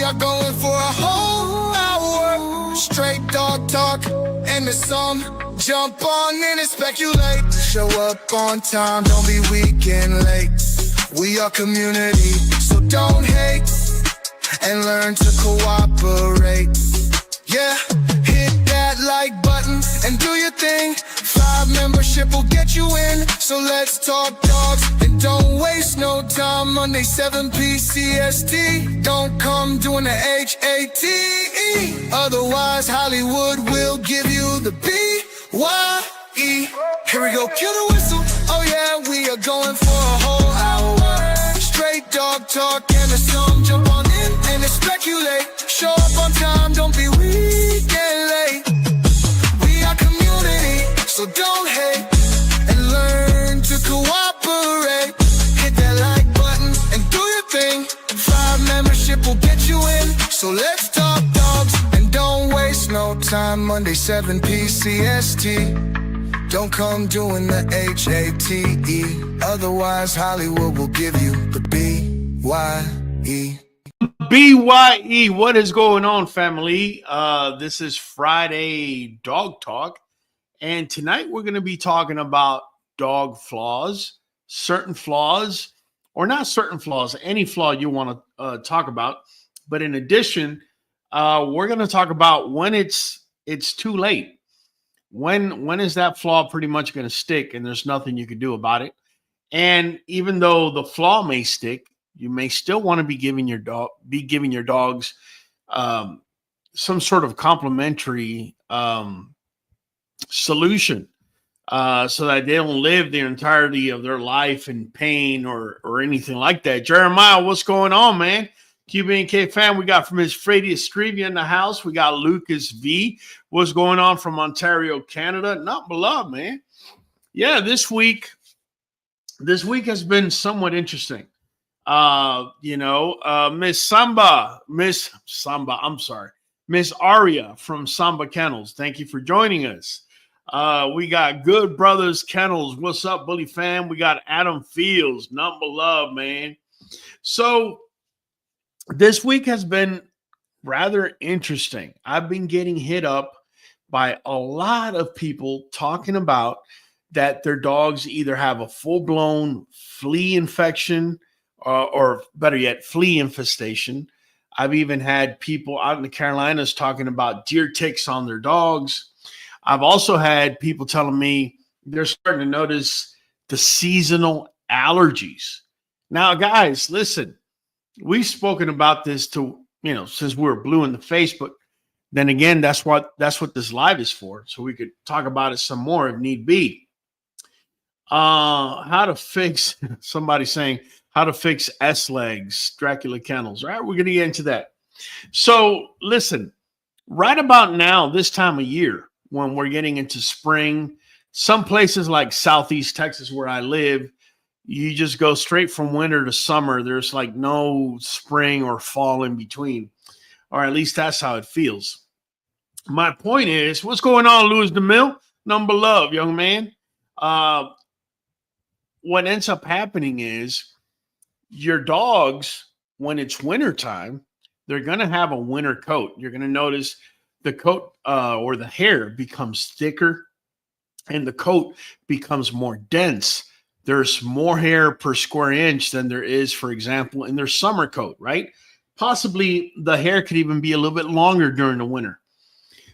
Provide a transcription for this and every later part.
are going for a whole hour. Straight dog talk and the song. Jump on in and speculate. Show up on time, don't be weak and late. We are community, so don't hate. And learn to cooperate. Yeah, hit that like button and do your thing. 5 membership will get you in. So let's talk dogs and don't waste no time. Monday 7 p.m. Don't come doing the HATE. Otherwise Hollywood will give you the BYE. Here we go, cue the whistle. Oh yeah, we are going for a whole hour. Straight dog talk and the song. Jump on in and speculate. Show up on time, don't be weak and late. We are community, so don't hate. And learn to cooperate. Hit that like button and do your thing. 5 membership will get you in. So let's talk dogs and don't waste no time. Monday 7 p.m. Don't come doing the HATE. Otherwise Hollywood will give you the BYE. BYE, what is going on, family? This is Friday Dog Talk, and tonight we're going to be talking about dog flaws, certain flaws, or not certain flaws, any flaw you want to talk about. But in addition, we're going to talk about when it's too late. When is that flaw pretty much going to stick and there's nothing you can do about it? And even though the flaw may stick, you may still want to be giving your dogs some sort of complimentary solution so that they don't live the entirety of their life in pain or anything like that. Jeremiah, what's going on, man? QBN fan, we got from his Freddie Estrevia in the house. We got Lucas V. What's going on from Ontario, Canada? Not beloved, man. Yeah, this week has been somewhat interesting. Miss Aria from Samba Kennels. Thank you for joining us. We got Good Brothers Kennels. What's up, Bully fam? We got Adam Fields. Not beloved, man. So this week has been rather interesting. I've been getting hit up by a lot of people talking about that their dogs either have a full-blown flea infection or better yet, flea infestation. I've even had people out in the Carolinas talking about deer ticks on their dogs. I've also had people telling me they're starting to notice the seasonal allergies. Now, guys, listen. We've spoken about this since we were blue in the face, but then again, that's what this live is for. So we could talk about it some more if need be. How to fix somebody saying how to fix S-legs, Dracula Kennels. All right, we're going to get into that. So listen, right about now, this time of year, when we're getting into spring, some places like Southeast Texas where I live, you just go straight from winter to summer. There's like no spring or fall in between, or at least that's how it feels. My point is, what's going on, Louis DeMille? Number love, young man. What ends up happening is your dogs, when it's wintertime, they're going to have a winter coat. You're going to notice the coat or the hair becomes thicker and the coat becomes more dense. There's more hair per square inch than there is, for example, in their summer coat, right? Possibly the hair could even be a little bit longer during the winter.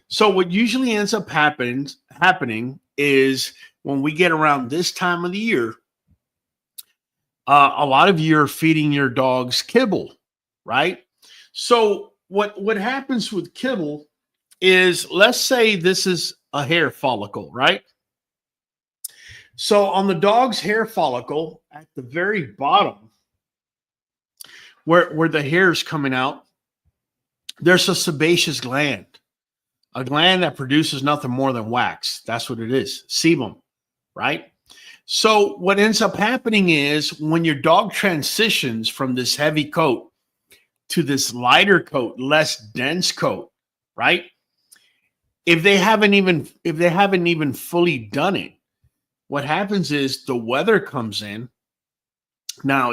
So what usually ends up happening is when we get around this time of the year, a lot of you are feeding your dogs kibble, right? So what happens with kibble is, let's say this is a hair follicle, right? So on the dog's hair follicle at the very bottom, where the hair is coming out, there's a sebaceous gland, a gland that produces nothing more than wax. That's what it is, sebum, right? So what ends up happening is when your dog transitions from this heavy coat to this lighter coat, less dense coat, right? If they haven't even fully done it, what happens is the weather comes in. Now,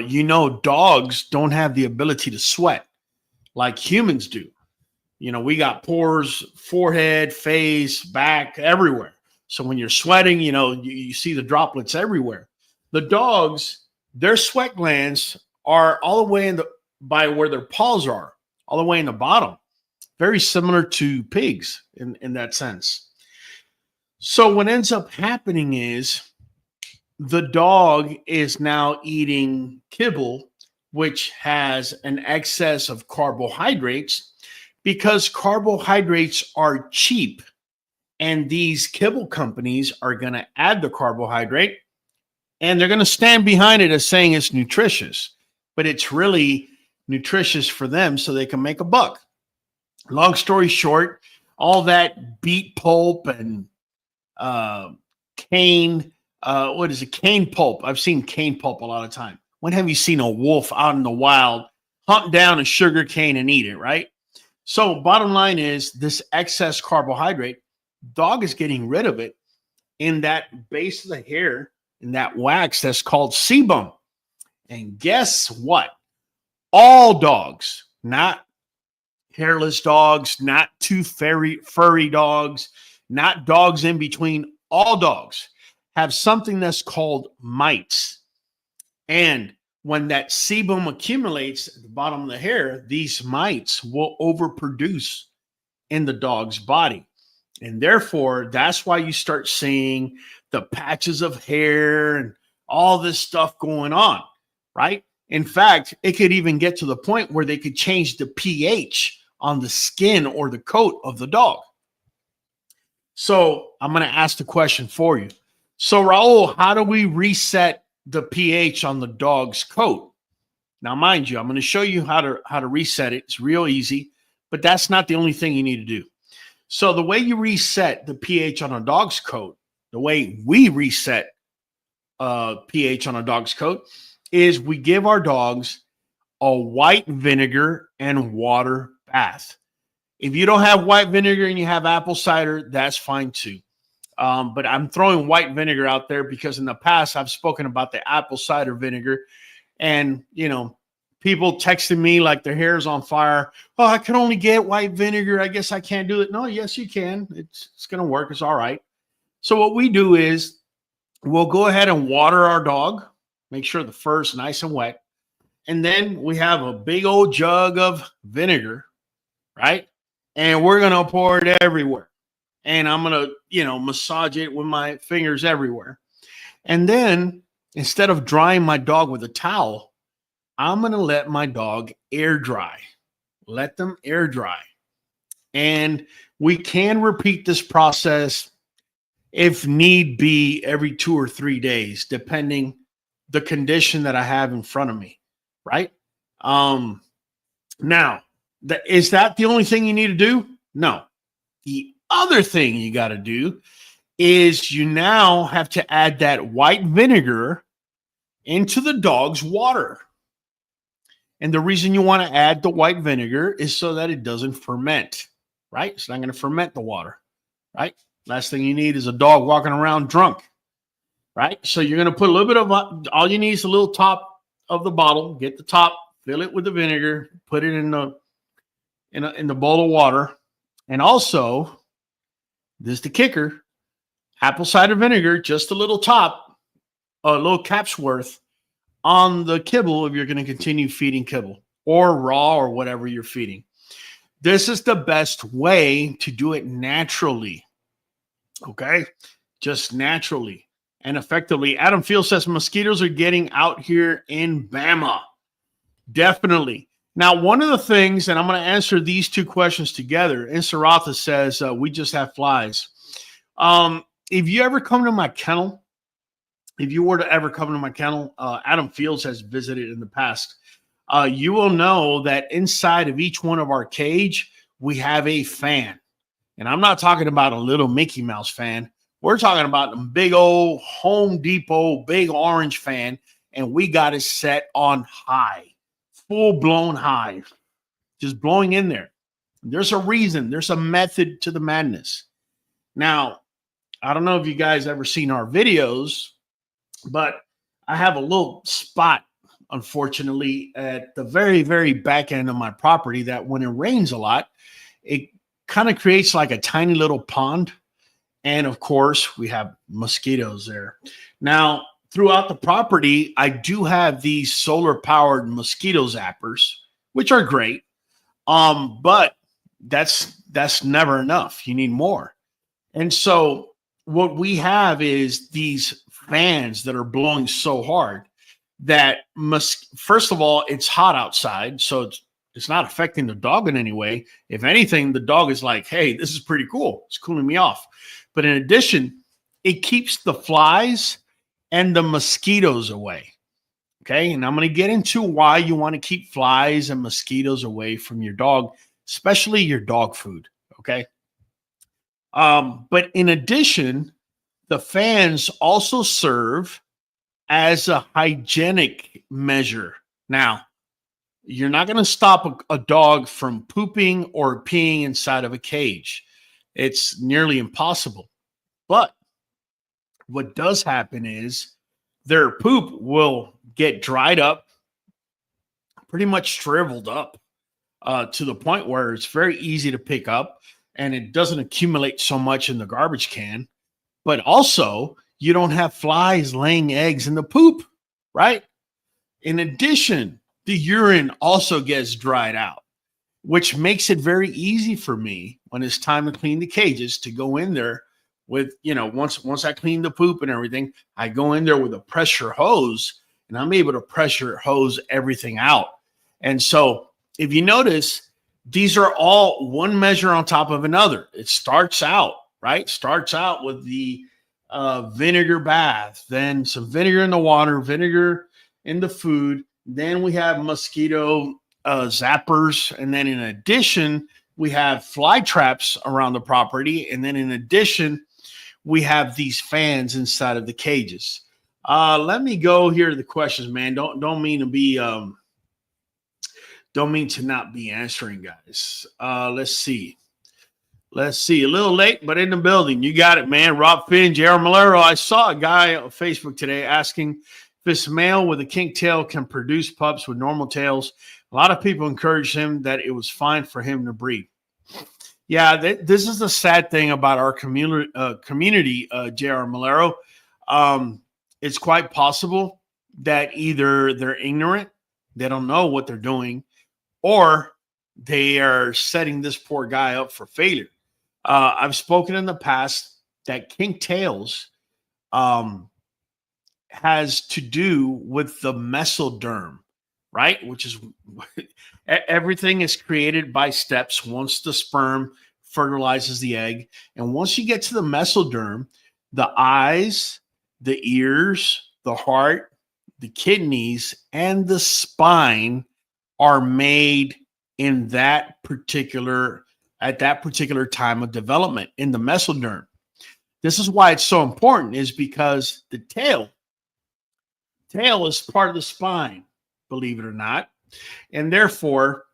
dogs don't have the ability to sweat like humans do. You know, we got pores, forehead, face, back, everywhere. So when you're sweating, you know, you see the droplets everywhere. The dogs, their sweat glands are all the way by where their paws are, all the way in the bottom. Very similar to pigs in that sense. So what ends up happening is the dog is now eating kibble, which has an excess of carbohydrates, because carbohydrates are cheap. And these kibble companies are going to add the carbohydrate, and they're going to stand behind it as saying it's nutritious, but it's really nutritious for them so they can make a buck. Long story short, all that beet pulp and cane, what is it? Cane pulp. I've seen cane pulp a lot of time. When have you seen a wolf out in the wild hunt down a sugar cane and eat it, right? So bottom line is this excess carbohydrate, dog is getting rid of it in that base of the hair, in that wax that's called sebum. And guess what? All dogs, not hairless dogs, not too furry dogs, not dogs in between, all dogs have something that's called mites. And when that sebum accumulates at the bottom of the hair, these mites will overproduce in the dog's body. And therefore, that's why you start seeing the patches of hair and all this stuff going on, right? In fact, it could even get to the point where they could change the pH on the skin or the coat of the dog. So I'm going to ask the question for you. So Raul, how do we reset the pH on the dog's coat? Now, mind you, I'm going to show you how to reset it. It's real easy, but that's not the only thing you need to do. So the way you reset the pH on a dog's coat, the way we reset pH on a dog's coat, is we give our dogs a white vinegar and water bath. If you don't have white vinegar and you have apple cider, that's fine too. But I'm throwing white vinegar out there because in the past I've spoken about the apple cider vinegar, and you know, people texting me like their hair is on fire. Oh, I can only get white vinegar. I guess I can't do it. No, yes, you can. It's going to work. It's all right. So what we do is we'll go ahead and water our dog, make sure the fur is nice and wet. And then we have a big old jug of vinegar, right? And we're going to pour it everywhere. And I'm going to, you know, massage it with my fingers everywhere. And then instead of drying my dog with a towel, I'm going to let my dog air dry. Let them air dry. And we can repeat this process if need be every 2 or 3 days, depending the condition that I have in front of me, right? Now, is that the only thing you need to do? No. The other thing you got to do is you now have to add that white vinegar into the dog's water. And the reason you want to add the white vinegar is so that it doesn't ferment, right? It's not going to ferment the water, right? Last thing you need is a dog walking around drunk, right? So you're going to put a little bit of, all you need is a little top of the bottle. Get the top, fill it with the vinegar, put it in the bowl of water. And also, this is the kicker, apple cider vinegar, just a little top, a little cap's worth on the kibble if you're going to continue feeding kibble or raw or whatever you're feeding. This is the best way to do it naturally. Okay? Just naturally and effectively. Adam Field says mosquitoes are getting out here in Bama. Definitely. Now, one of the things, and I'm going to answer these two questions together. Insaratha says, we just have flies. If you ever come to my kennel, if you were to ever come to my kennel, Adam Fields has visited in the past. You will know that inside of each one of our cage, we have a fan. And I'm not talking about a little Mickey Mouse fan. We're talking about a big old Home Depot, big orange fan. And we got it set on high, full blown high, just blowing in there. There's a reason. There's a method to the madness. Now, I don't know if you guys ever seen our videos, but I have a little spot unfortunately, at the very, very back end of my property, that when it rains a lot, it kind of creates like a tiny little pond. And of course, we have mosquitoes there. Now, throughout the property, I do have these solar powered mosquito zappers, which are great. But that's never enough. You need more. And so what we have is these fans that are blowing so hard that first of all, it's hot outside. So it's not affecting the dog in any way. If anything, the dog is like, hey, this is pretty cool. It's cooling me off. But in addition, it keeps the flies and the mosquitoes away. Okay. And I'm going to get into why you want to keep flies and mosquitoes away from your dog, especially your dog food. Okay. But in addition, the fans also serve as a hygienic measure. Now, you're not going to stop a dog from pooping or peeing inside of a cage. It's nearly impossible. But what does happen is their poop will get dried up, pretty much shriveled up to the point where it's very easy to pick up and it doesn't accumulate so much in the garbage can. But also, you don't have flies laying eggs in the poop, right? In addition, the urine also gets dried out, which makes it very easy for me when it's time to clean the cages to go in there with, once I clean the poop and everything, I go in there with a pressure hose and I'm able to pressure hose everything out. And so if you notice, these are all one measure on top of another. It starts out, right? Starts out with the vinegar bath, then some vinegar in the water, vinegar in the food. Then we have mosquito zappers. And then in addition, we have fly traps around the property. And then in addition, we have these fans inside of the cages. Let me go here to the questions, man. Don't mean to not be answering, guys. Let's see. A little late, but in the building. You got it, man. Rob Finn, JR Malero. I saw a guy on Facebook today asking if this male with a kink tail can produce pups with normal tails. A lot of people encouraged him that it was fine for him to breed. Yeah, this is the sad thing about our community, JR Malero. It's quite possible that either they're ignorant, they don't know what they're doing, or they are setting this poor guy up for failure. I've spoken in the past that kink tails has to do with the mesoderm, right? Which is everything is created by steps once the sperm fertilizes the egg. And once you get to the mesoderm, the eyes, the ears, the heart, the kidneys, and the spine are made in at that particular time of development in the mesoderm. This is why it's so important, is because the tail is part of the spine, believe it or not. And therefore,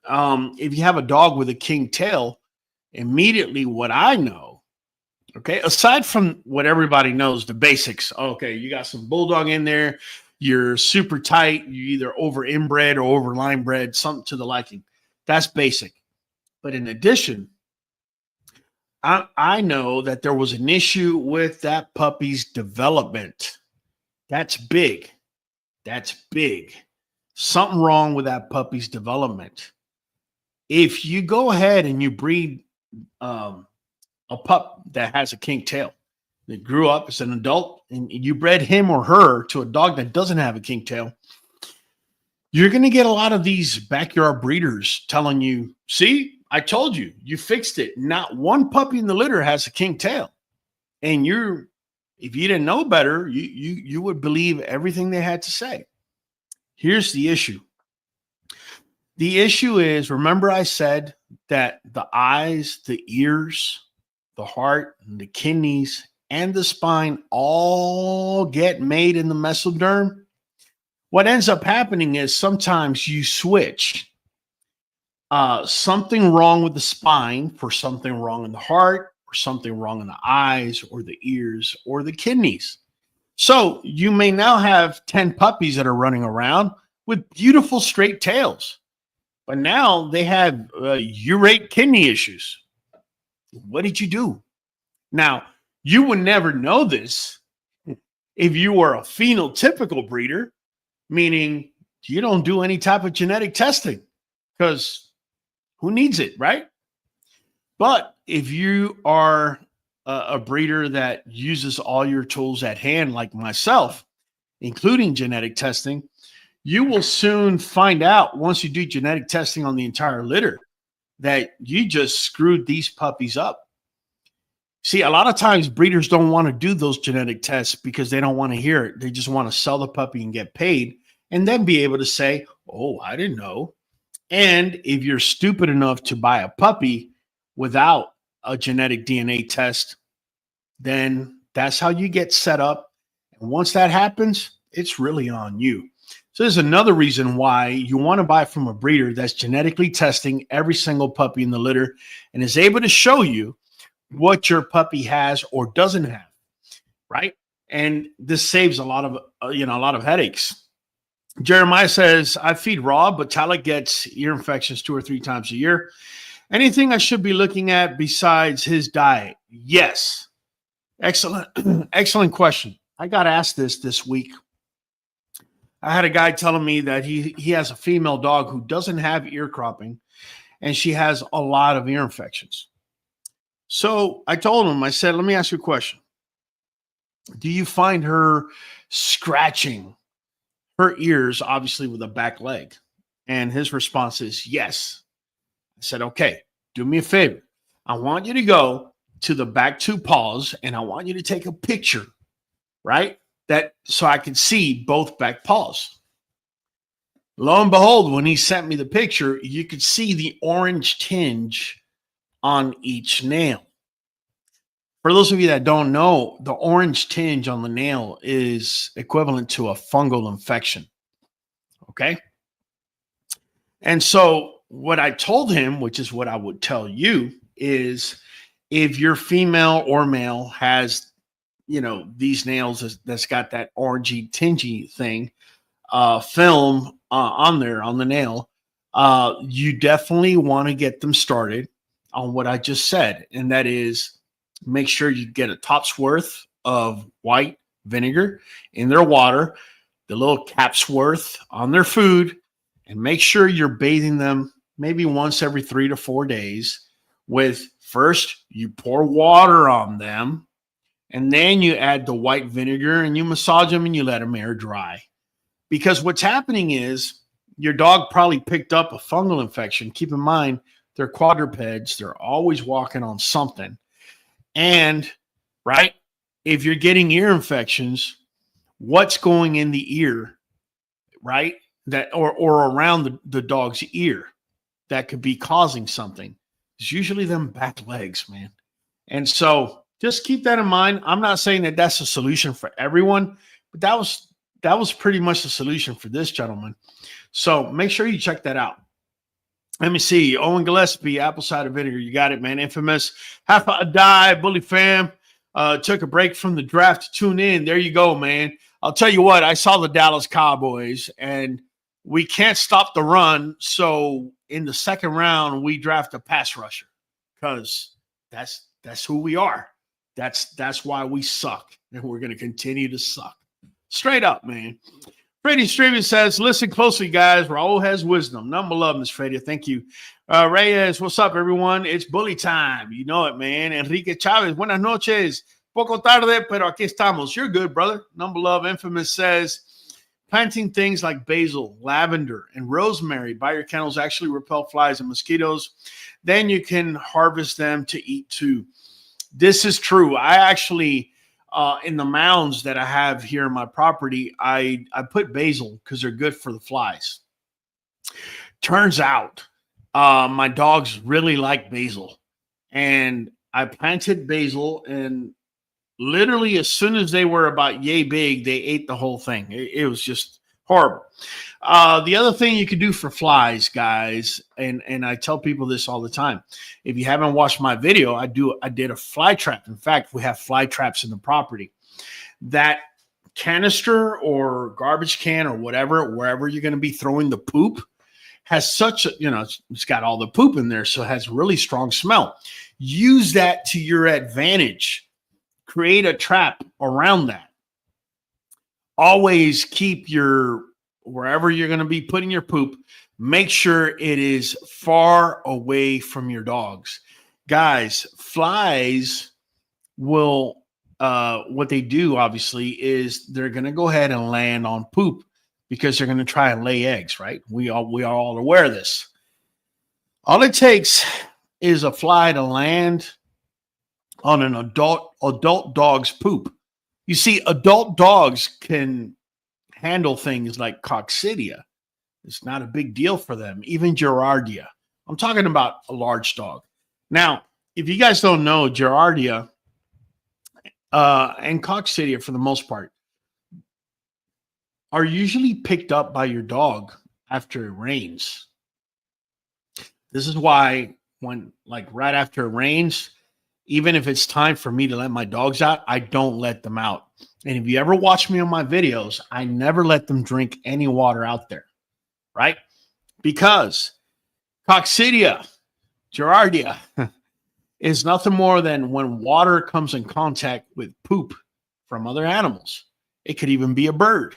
if you have a dog with a kink tail, immediately what I know, okay, aside from what everybody knows, the basics, okay, you got some bulldog in there, you're super tight, you're either over inbred or over line bred, something to the liking. That's basic. But in addition, I know that there was an issue with that puppy's development. That's big. Something wrong with that puppy's development. If you go ahead and you breed a pup that has a kink tail, that grew up as an adult, and you bred him or her to a dog that doesn't have a kink tail, you're going to get a lot of these backyard breeders telling you, see, I told you, you fixed it. Not one puppy in the litter has a kink tail. And if you didn't know better, you would believe everything they had to say. Here's the issue. The issue is, remember I said that the eyes, the ears, the heart, the kidneys, and the spine all get made in the mesoderm? What ends up happening is sometimes you switch something wrong with the spine for something wrong in the heart, or something wrong in the eyes or the ears or the kidneys. So you may now have 10 puppies that are running around with beautiful straight tails, but now they have urate kidney issues. What did you do? Now, you would never know this if you were a phenotypical breeder, meaning you don't do any type of genetic testing, because who needs it, right? But if you are a breeder that uses all your tools at hand, like myself, including genetic testing, you will soon find out, once you do genetic testing on the entire litter, that you just screwed these puppies up. See, a lot of times breeders don't want to do those genetic tests because they don't want to hear it. They just want to sell the puppy and get paid and then be able to say, oh, I didn't know. And if you're stupid enough to buy a puppy without a genetic DNA test, then that's how you get set up. And once that happens, it's really on you. So there's another reason why you want to buy from a breeder that's genetically testing every single puppy in the litter and is able to show you what your puppy has or doesn't have, right? And this saves a lot of headaches. Jeremiah says, I feed raw, but Tyler gets ear infections 2 or 3 times a year. Anything I should be looking at besides his diet? Yes. Excellent. Excellent question. I got asked this week. I had a guy telling me that he has a female dog who doesn't have ear cropping, and she has a lot of ear infections. So I told him, I said, let me ask you a question. Do you find her scratching her ears, obviously with a back leg? And his response is yes. I said, okay, do me a favor. I want you to go to the back 2 paws and I want you to take a picture, right? That so I can see both back paws. Lo and behold, when he sent me the picture, you could see the orange tinge on each nail. For those of you that don't know, the orange tinge on the nail is equivalent to a fungal infection. Okay. And so what I told him, which is what I would tell you, is if your female or male has, these nails that's got that orangey, tingy thing, film on there on the nail, you definitely want to get them started on what I just said. And that is, make sure you get a top's worth of white vinegar in their water, the little cap's worth on their food, and make sure you're bathing them maybe once every 3 to 4 days with, first you pour water on them, and then you add the white vinegar and you massage them and you let them air dry. Because what's happening is your dog probably picked up a fungal infection. Keep in mind, they're quadrupeds. They're always walking on something. And, right, if you're getting ear infections, what's going in the ear, right, that or around the dog's ear that could be causing something? It's usually them back legs, man. And so just keep that in mind. I'm not saying that that's a solution for everyone, but that was pretty much the solution for this gentleman. So make sure you check that out. Let me see. Owen Gillespie, apple cider vinegar. You got it, man. Infamous. Half a die, Bully fam. Took a break from the draft to tune in. There you go, man. I'll tell you what. I saw the Dallas Cowboys, and we can't stop the run. So in the second round, we draft a pass rusher because that's who we are. That's why we suck, and we're going to continue to suck. Straight up, man. Freddie Streaming says, listen closely, guys. Raul has wisdom. Number love, Miss Freddie. Thank you. Reyes, what's up, everyone? It's bully time. You know it, man. Enrique Chavez, buenas noches. Poco tarde, pero aquí estamos. You're good, brother. Number love, Infamous says, planting things like basil, lavender, and rosemary by your kennels actually repel flies and mosquitoes. Then you can harvest them to eat too. This is true. I actually... in the mounds that I have here in my property, I put basil because they're good for the flies. Turns out my dogs really like basil. And I planted basil, and literally as soon as they were about yay big, they ate the whole thing. It was just horrible. The other thing you can do for flies, guys, and I tell people this all the time. If you haven't watched my video, I did a fly trap. In fact, we have fly traps in the property that canister or garbage can or whatever, wherever you're going to be throwing the poop, has such a, it's got all the poop in there, so it has really strong smell. Use that to your advantage. Create a trap around that. Always keep wherever you're going to be putting your poop, make sure it is far away from your dogs. Guys, flies will, what they do obviously is they're going to go ahead and land on poop because they're going to try and lay eggs, right? We are all aware of this. All it takes is a fly to land on an adult dog's poop. You see, adult dogs can handle things like coccidia. It's not a big deal for them. Even Giardia. I'm talking about a large dog. Now, if you guys don't know, Giardia and coccidia, for the most part, are usually picked up by your dog after it rains. This is why when, like, right after it rains, even if it's time for me to let my dogs out, I don't let them out. And if you ever watch me on my videos, I never let them drink any water out there, right? Because coccidia, Giardia, is nothing more than when water comes in contact with poop from other animals. It could even be a bird.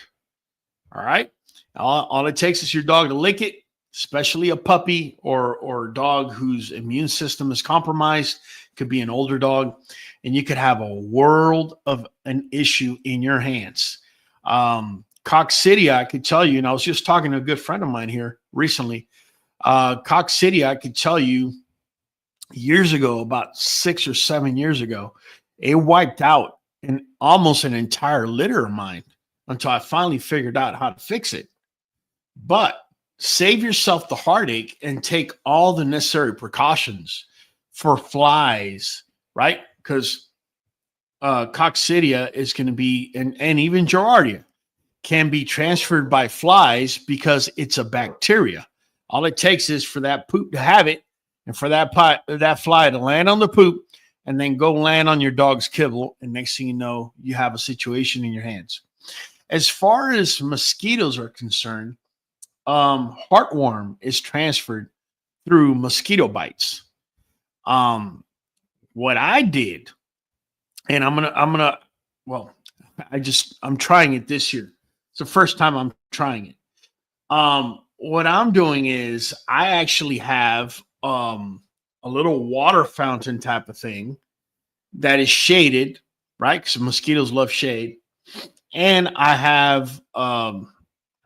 All right. All it takes is your dog to lick it, especially a puppy or a dog whose immune system is compromised. Could be an older dog, and you could have a world of an issue in your hands. Coccidia, I could tell you, and I was just talking to a good friend of mine here recently. Coccidia, I could tell you, years ago, about 6 or 7 years ago, it wiped out almost an entire litter of mine until I finally figured out how to fix it. But save yourself the heartache and take all the necessary precautions for flies, right? Because coccidia is going to be, and even Giardia can be transferred by flies because it's a bacteria. All it takes is for that poop to have it, and for that fly to land on the poop and then go land on your dog's kibble, and next thing you know, you have a situation in your hands. As far as mosquitoes are concerned, heartworm is transferred through mosquito bites. What I did, and I'm trying it this year. It's the first time I'm trying it. What I'm doing is I actually have a little water fountain type of thing that is shaded, right? Because mosquitoes love shade. And I have I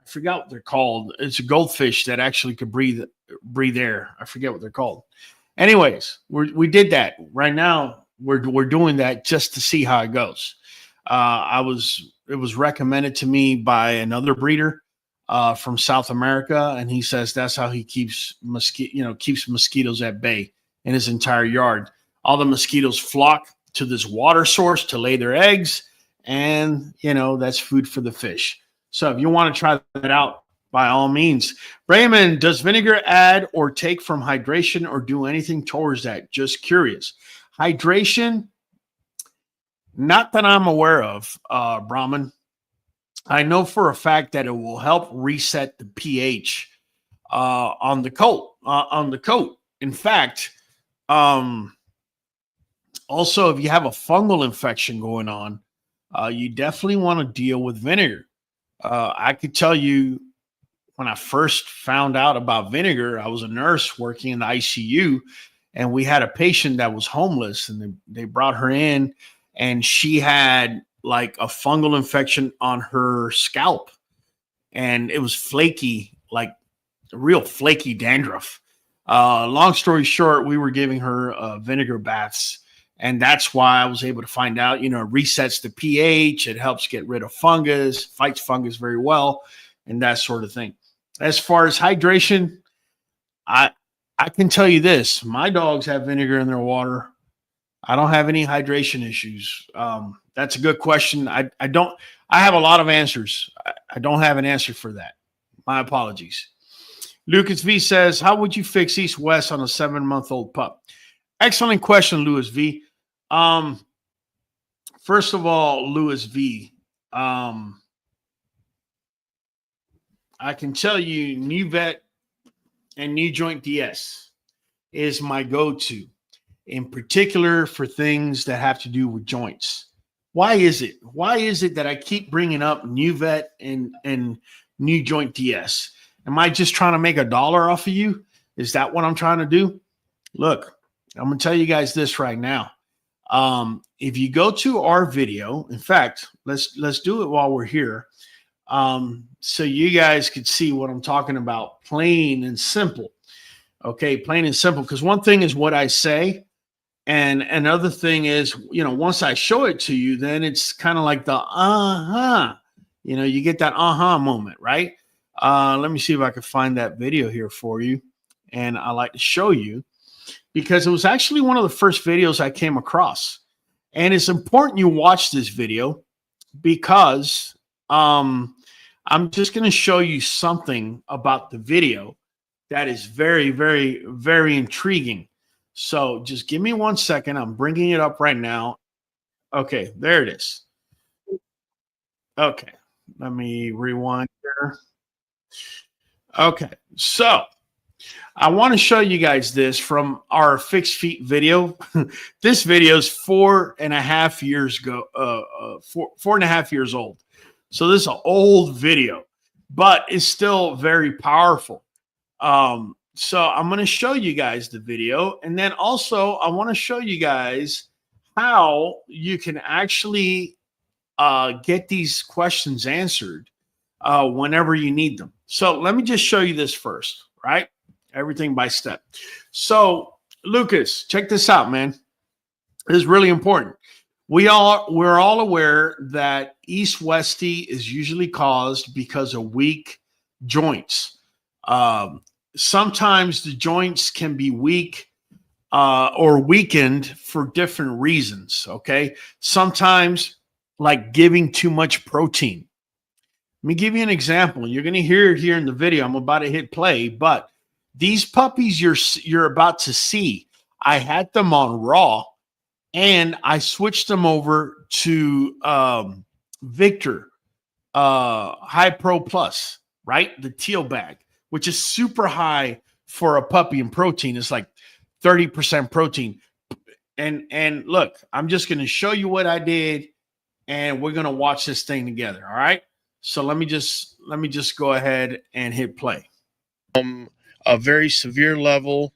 forgot what they're called. It's a goldfish that actually could breathe air. I forget what they're called. Anyways, we did that. Right now, we're doing that just to see how it goes. It was recommended to me by another breeder from South America, and he says that's how he keeps mosquitoes at bay in his entire yard. All the mosquitoes flock to this water source to lay their eggs, and that's food for the fish. So if you want to try that out, by all means. Raymond, does vinegar add or take from hydration or do anything towards that? Just curious. Hydration, not that I'm aware of, Brahman. I know for a fact that it will help reset the pH on the coat. In fact, also, if you have a fungal infection going on, you definitely want to deal with vinegar. I could tell you, when I first found out about vinegar, I was a nurse working in the ICU, and we had a patient that was homeless, and they brought her in, and she had like a fungal infection on her scalp, and it was flaky, like real flaky dandruff. Long story short, we were giving her vinegar baths, and that's why I was able to find out, it resets the pH, it helps get rid of fungus, fights fungus very well, and that sort of thing. As far as hydration, I can tell you this. My dogs have vinegar in their water. I don't have any hydration issues. That's a good question. I have a lot of answers. I don't have an answer for that. My apologies. Lucas V says, how would you fix east-west on a 7-month-old pup? Excellent question, Louis V. First of all, Louis V, I can tell you Nuvet NuJoint DS is my go-to, in particular for things that have to do with joints. Why is it? Why is it that I keep bringing up Nuvet and NuJoint DS? Am I just trying to make $1 off of you? Is that what I'm trying to do? Look, I'm going to tell you guys this right now. If you go to our video, in fact, let's do it while we're here. So you guys could see what I'm talking about, plain and simple. Okay, plain and simple. Because one thing is what I say, and another thing is, you know, once I show it to you, then it's kind of like the you know, you get that moment, right? Let me see if I can find that video here for you, and I like to show you because it was actually one of the first videos I came across, and it's important you watch this video because I'm just going to show you something about the video that is very, very, very intriguing. So just give me 1 second. I'm bringing it up right now. Okay, there it is. Okay, let me rewind here. Okay, so I want to show you guys this from our fixed feet video. This video is 4.5 years ago, 4.5 years old. So this is an old video, but it's still very powerful. So I'm going to show you guys the video. And then also I want to show you guys how you can actually get these questions answered whenever you need them. So let me just show you this first, right? Everything by step. So Lucas, check this out, man. This is really important. We're all aware that East-Westy is usually caused because of weak joints. Sometimes the joints can be weak or weakened for different reasons, okay? Sometimes like giving too much protein. Let me give you an example. You're going to hear it here in the video. I'm about to hit play, but these puppies you're about to see, I had them on raw, and I switched them over to Victor High Pro Plus, right? The teal bag, which is super high for a puppy in protein. It's like 30% protein. And look, I'm just going to show you what I did, and we're going to watch this thing together. All right. So let me just go ahead and hit play. A very severe level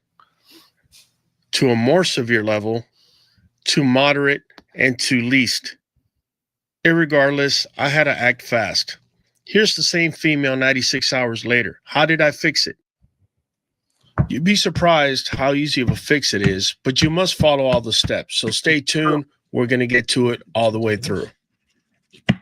to a more severe level to moderate and to least. Irregardless, I had to act fast. Here's the same female 96 hours later. How did I fix it? You'd be surprised how easy of a fix it is, but you must follow all the steps. So stay tuned. We're going to get to it all the way through.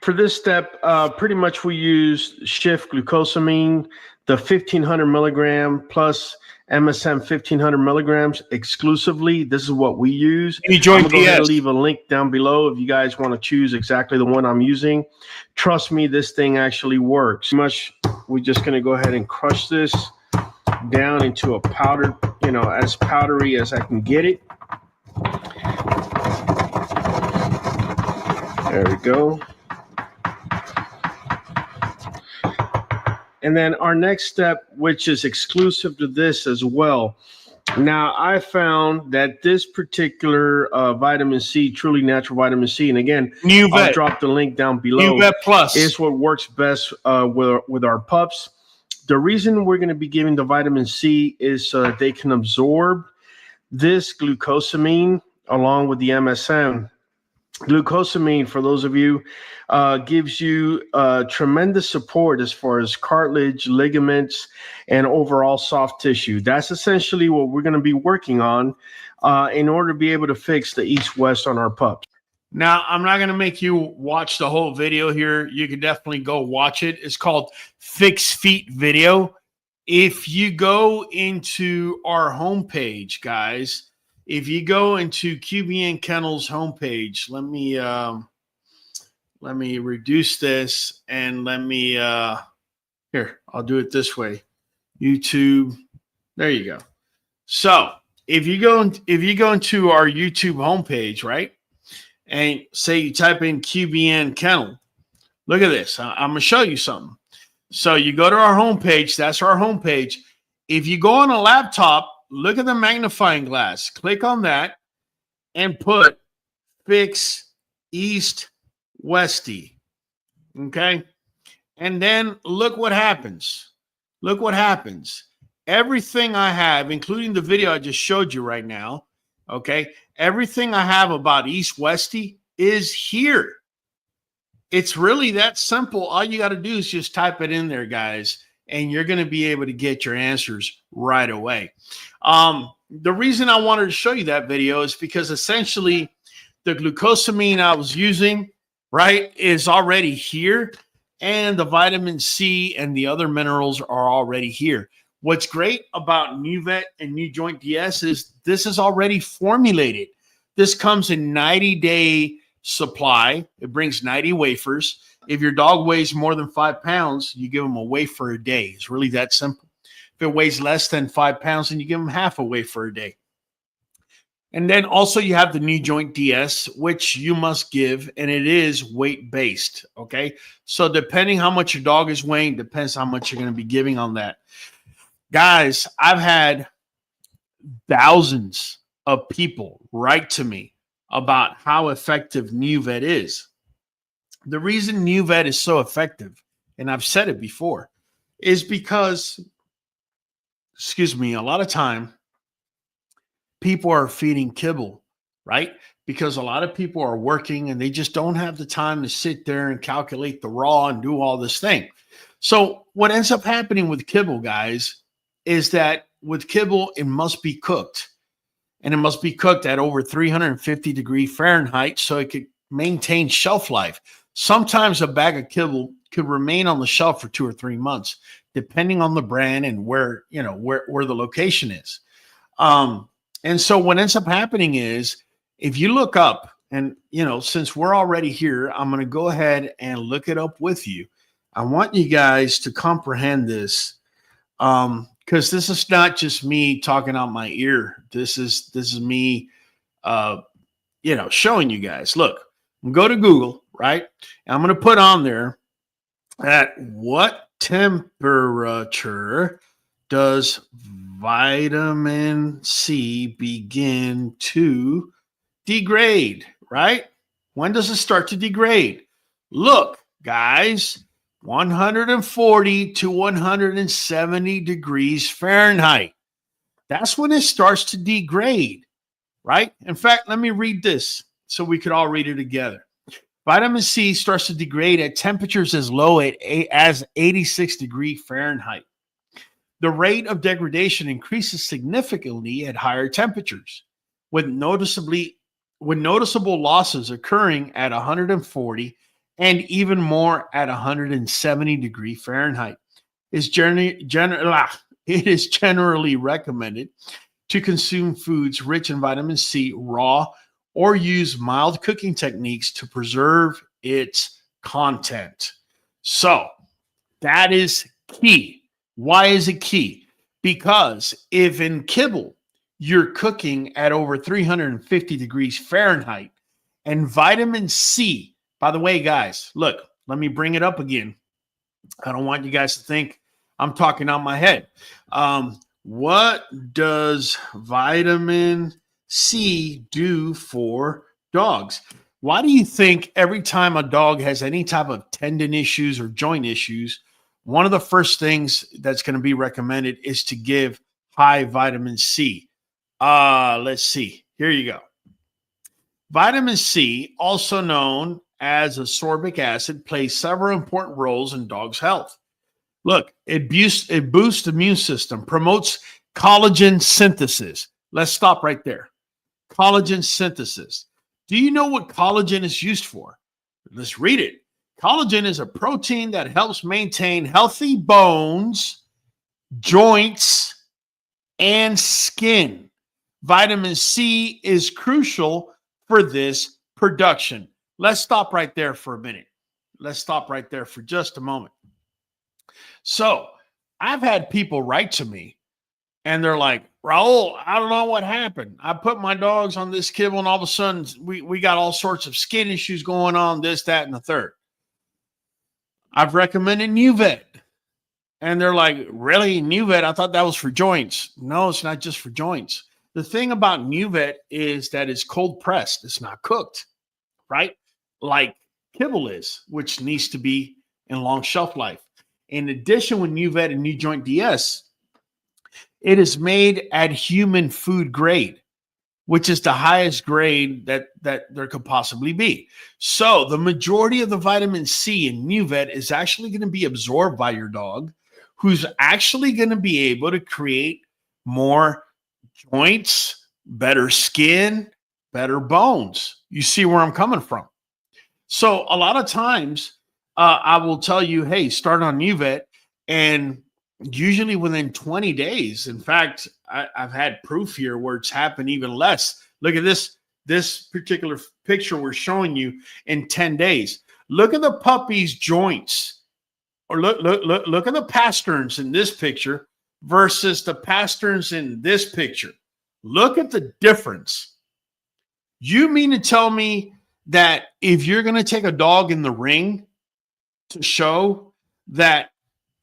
For this step, pretty much we use Shift glucosamine, the 1500 milligram plus MSM 1500 milligrams exclusively. This is what we use. I'm going to go ahead and leave a link down below if you guys want to choose exactly the one I'm using. Trust me, this thing actually works. We're just going to go ahead and crush this down into a powder, you know, as powdery as I can get it. There we go. And then our next step, which is exclusive to this as well. Now, I found that this particular vitamin C, truly natural vitamin C, and again, I'll drop the link down below, Nuvet Plus, is what works best with our pups. The reason we're going to be giving the vitamin C is so that they can absorb this glucosamine along with the MSM. Glucosamine, for those of you, gives you tremendous support as far as cartilage, ligaments, and overall soft tissue. That's essentially what we're going to be working on in order to be able to fix the east-west on our pups. Now, I'm not going to make you watch the whole video here. You can definitely go watch it. It's called Fix Feet Video. If you go into our homepage, guys, if you go into QBN Kennel's homepage, let me reduce this and let me here, I'll do it this way. YouTube. There you go. So if you go into our YouTube homepage, right? And say you type in QBN Kennel, Look at this. I'm going to show you something. So you go to our homepage. That's our homepage. If you go on a laptop, look at the magnifying glass. Click on that and put fix East Westy. Okay. And then look what happens. Look what happens. Everything I have, including the video I just showed you right now, okay, everything I have about East Westy is here. It's really that simple. All you got to do is just type it in there, guys, and you're going to be able to get your answers right away. The reason I wanted to show you that video is because essentially the glucosamine I was using, right, is already here, and the vitamin C and the other minerals are already here. What's great about Nuvet and NuJoint DS is this is already formulated. This comes in 90-day supply. It brings 90 wafers. If your dog weighs more than 5 pounds, you give them a wafer a day. It's really that simple. If it weighs less than 5 pounds, then you give them half a wafer a day. And then also you have the NuJoint DS, which you must give, and it is weight-based, okay? So depending how much your dog is weighing, depends how much you're going to be giving on that. Guys, I've had thousands of people write to me about how effective Nuvet is. The reason Nuvet is so effective, and I've said it before, is because, excuse me, a lot of time people are feeding kibble, right? Because a lot of people are working and they just don't have the time to sit there and calculate the raw and do all this thing. So what ends up happening with kibble, guys, is that with kibble, it must be cooked. And it must be cooked at over 350 degrees Fahrenheit so it could maintain shelf life. Sometimes a bag of kibble could remain on the shelf for 2 or 3 months, depending on the brand and where, you know, where the location is. And so what ends up happening is if you look up, and, you know, since we're already here, I'm going to go ahead and look it up with you. I want you guys to comprehend this. Because this is not just me talking out my ear. This is me, you know, showing you guys. Look, go to Google, right? And I'm going to put on there at what temperature does vitamin C begin to degrade, right? When does it start to degrade? Look, guys. 140 to 170 degrees Fahrenheit. That's when it starts to degrade, right? In fact, let me read this so we could all read it together. Vitamin C starts to degrade at temperatures as low as 86 degrees Fahrenheit. The rate of degradation increases significantly at higher temperatures, with noticeable losses occurring at 140 and even more at 170 degrees Fahrenheit. It is generally recommended to consume foods rich in vitamin C raw or use mild cooking techniques to preserve its content. So that is key. Why is it key? Because if in kibble you're cooking at over 350 degrees Fahrenheit and vitamin C, by the way, guys, look, let me bring it up again. I don't want you guys to think I'm talking out my head. What does vitamin C do for dogs? Why do you think every time a dog has any type of tendon issues or joint issues, one of the first things that's going to be recommended is to give high vitamin C? Let's see. Here you go. Vitamin C, also known as ascorbic acid, plays several important roles in dogs' health. Look, it boosts the immune system, promotes collagen synthesis. Let's stop right there. Collagen synthesis. Do you know what collagen is used for? Let's read it. Collagen is a protein that helps maintain healthy bones, joints, and skin. Vitamin C is crucial for this production. Let's stop right there for a minute. Let's stop right there for just a moment. So I've had people write to me and they're like, Raul, I don't know what happened. I put my dogs on this kibble and all of a sudden we got all sorts of skin issues going on, this, that, and the third. I've recommended Nuvet. And they're like, really? Nuvet? I thought that was for joints. No, it's not just for joints. The thing about Nuvet is that it's cold pressed. It's not cooked, right? Like kibble is, which needs to be in long shelf life. In addition, with Nuvet and NuJoint DS, it is made at human food grade, which is the highest grade that there could possibly be. So the majority of the vitamin C in Nuvet is actually going to be absorbed by your dog, who's actually going to be able to create more joints, better skin, better bones. You see where I'm coming from? So a lot of times I will tell you, hey, start on Nuvet, and usually within 20 days. In fact, I've had proof here where it's happened even less. Look at this particular picture we're showing you in 10 days. Look at the puppy's joints. Or look at the pasterns in this picture versus the pasterns in this picture. Look at the difference. You mean to tell me that if you're going to take a dog in the ring to show that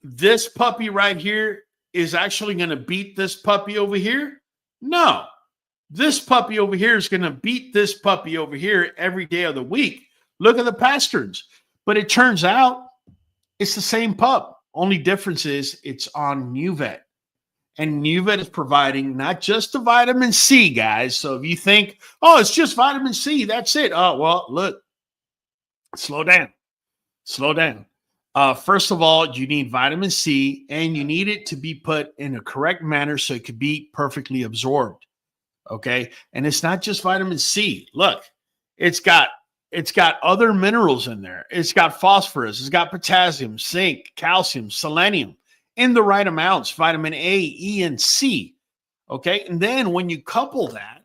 this puppy right here is actually going to beat this puppy over here? No. This puppy over here is going to beat this puppy over here every day of the week. Look at the pasterns. But it turns out it's the same pup. Only difference is it's on Nuvet. And Nuvet is providing not just the vitamin C, guys. So if you think, oh, it's just vitamin C, that's it. Oh, well, look, slow down. Slow down. First of all, you need vitamin C, and you need it to be put in a correct manner so it could be perfectly absorbed. Okay. And it's not just vitamin C. Look, it's got other minerals in there. It's got phosphorus. It's got potassium, zinc, calcium, selenium in the right amounts, vitamin A, E, and C. Okay. And then when you couple that,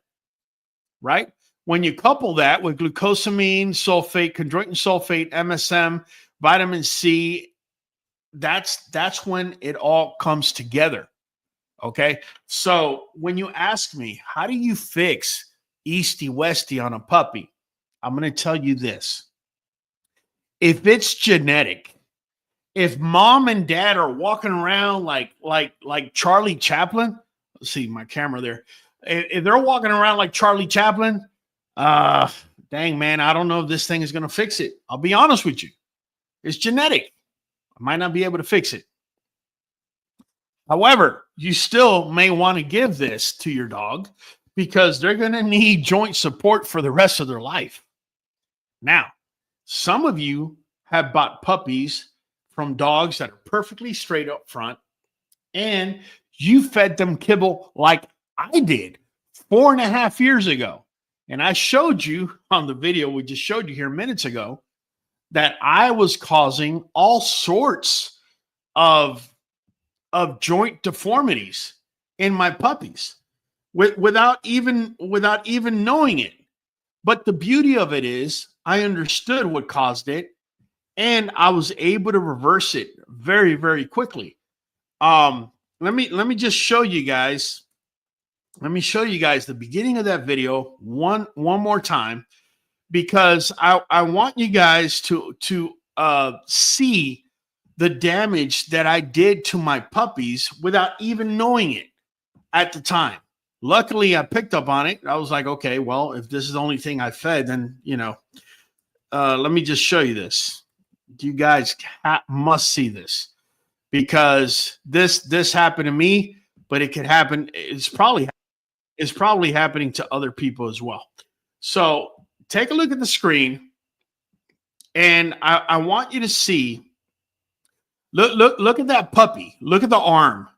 right? When you couple that with glucosamine, sulfate, chondroitin sulfate, MSM, vitamin C, that's when it all comes together. Okay. So when you ask me, how do you fix Easty Westy on a puppy? I'm going to tell you this. If it's genetic, if mom and dad are walking around like Charlie Chaplin, let's see my camera there. If they're walking around like Charlie Chaplin, dang, man, I don't know if this thing is going to fix it. I'll be honest with you. It's genetic. I might not be able to fix it. However, you still may want to give this to your dog because they're going to need joint support for the rest of their life. Now, some of you have bought puppies from dogs that are perfectly straight up front, and you fed them kibble like I did 4.5 years ago. And I showed you on the video we just showed you here minutes ago that I was causing all sorts of joint deformities in my puppies without even knowing it. But the beauty of it is I understood what caused it, and I was able to reverse it very, very quickly. Let me just show you guys. Let me show you guys the beginning of that video one more time, because I want you guys to see the damage that I did to my puppies without even knowing it at the time. Luckily, I picked up on it. I was like, okay, well, if this is the only thing I fed, then, let me just show you this. You guys must see this, because this happened to me, but it could happen. It's probably happening to other people as well. So take a look at the screen, and I want you to see. Look at that puppy. Look at the arm.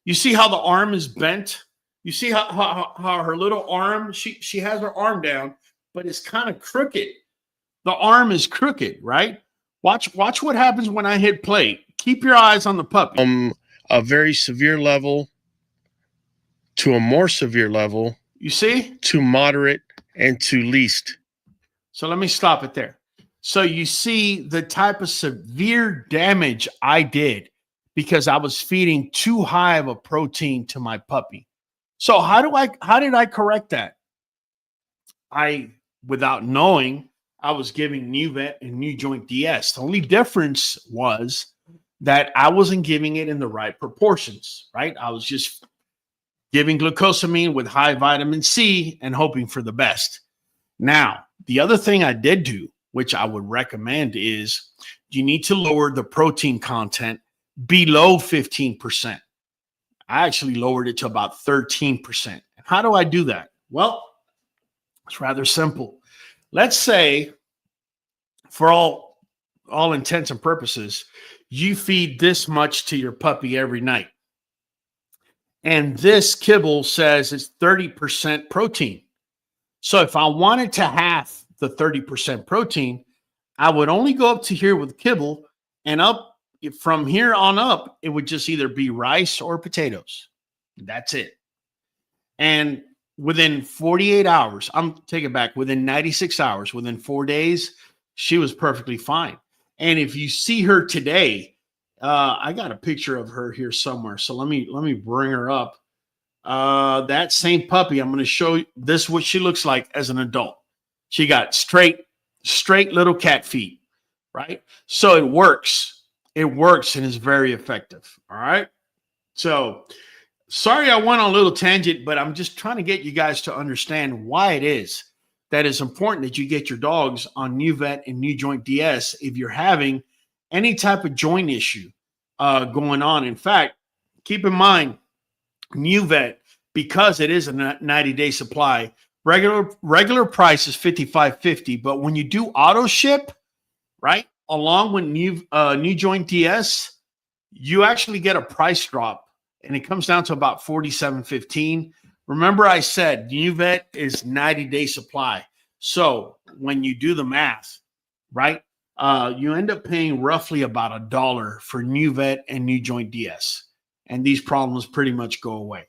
You see how the arm is bent? You see how her little arm, she has her arm down, but it's kind of crooked. The arm is crooked, right? Watch what happens when I hit play. Keep your eyes on the puppy. A very severe level to a more severe level. You see? To moderate and to least. So let me stop it there. So you see the type of severe damage I did because I was feeding too high of a protein to my puppy. So how did I correct that? Without knowing, I was giving Nuvet and NuJoint DS. The only difference was that I wasn't giving it in the right proportions, right? I was just giving glucosamine with high vitamin C and hoping for the best. Now, the other thing I did do, which I would recommend, is you need to lower the protein content below 15%. I actually lowered it to about 13%. How do I do that? Well, it's rather simple. Let's say, for all intents and purposes, you feed this much to your puppy every night. And this kibble says it's 30% protein. So if I wanted to have the 30% protein, I would only go up to here with kibble, and up from here on up, it would just either be rice or potatoes. That's it. And within 48 hours, I'm taking back, within 96 hours, within 4 days, she was perfectly fine. And if you see her today, I got a picture of her here somewhere. So let me bring her up. That same puppy, I'm going to show you this, what she looks like as an adult. She got straight little cat feet, right? So it works. It works and is very effective. All right. So sorry I went on a little tangent, but I'm just trying to get you guys to understand why it is that it's important that you get your dogs on Nuvet and NuJoint DS if you're having any type of joint issue going on. In fact, keep in mind, Nuvet, because it is a 90-day supply, regular price is $55.50, but when you do auto ship, right, along with NuJoint DS, you actually get a price drop, and it comes down to about $47.15. Remember, I said Nuvet is 90-day supply. So when you do the math, right, you end up paying roughly about $1 for Nuvet and NuJoint DS, and these problems pretty much go away.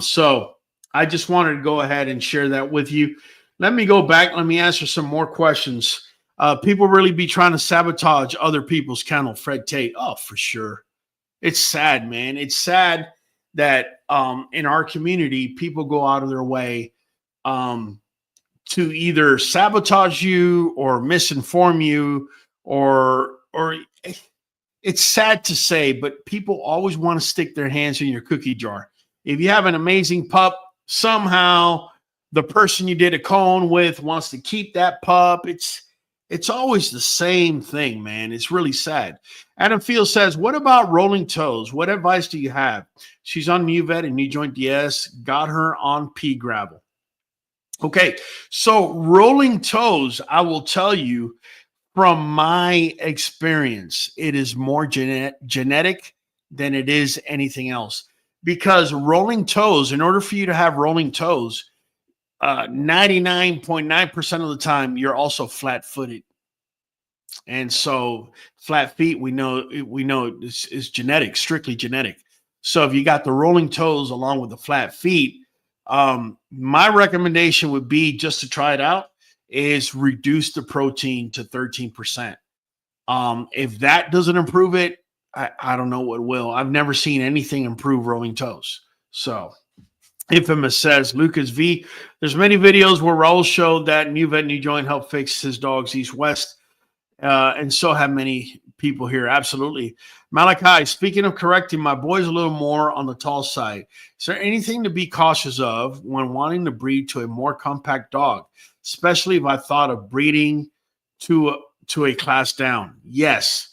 So I just wanted to go ahead and share that with you. Let me go back. Let me answer some more questions. People really be trying to sabotage other people's kennel. Fred Tate. Oh, for sure. It's sad, man. It's sad that in our community, people go out of their way to either sabotage you or misinform you, or it's sad to say, but people always want to stick their hands in your cookie jar. If you have an amazing pup, somehow the person you did a cone with wants to keep that pup. It's always the same thing, man. It's really sad. Adam Field says, what about rolling toes? What advice do you have? She's on Nuvet and NuJoint DS. Got her on pea gravel. Okay, so rolling toes, I will tell you from my experience, it is more genetic than it is anything else. Because rolling toes, in order for you to have rolling toes, 99.9% of the time, you're also flat-footed. And so flat feet, we know is genetic, strictly genetic. So if you got the rolling toes along with the flat feet, my recommendation would be, just to try it out, is reduce the protein to 13%. If that doesn't improve it, I don't know what will. I've never seen anything improve rolling toes. So Infamous says, Lucas V, there's many videos where Raul showed that Nuvet NuJoint helped fix his dog's east-west. And so have many people here. Absolutely. Malachi, speaking of correcting, my boy's a little more on the tall side. Is there anything to be cautious of when wanting to breed to a more compact dog, especially if I thought of breeding to a class down? Yes,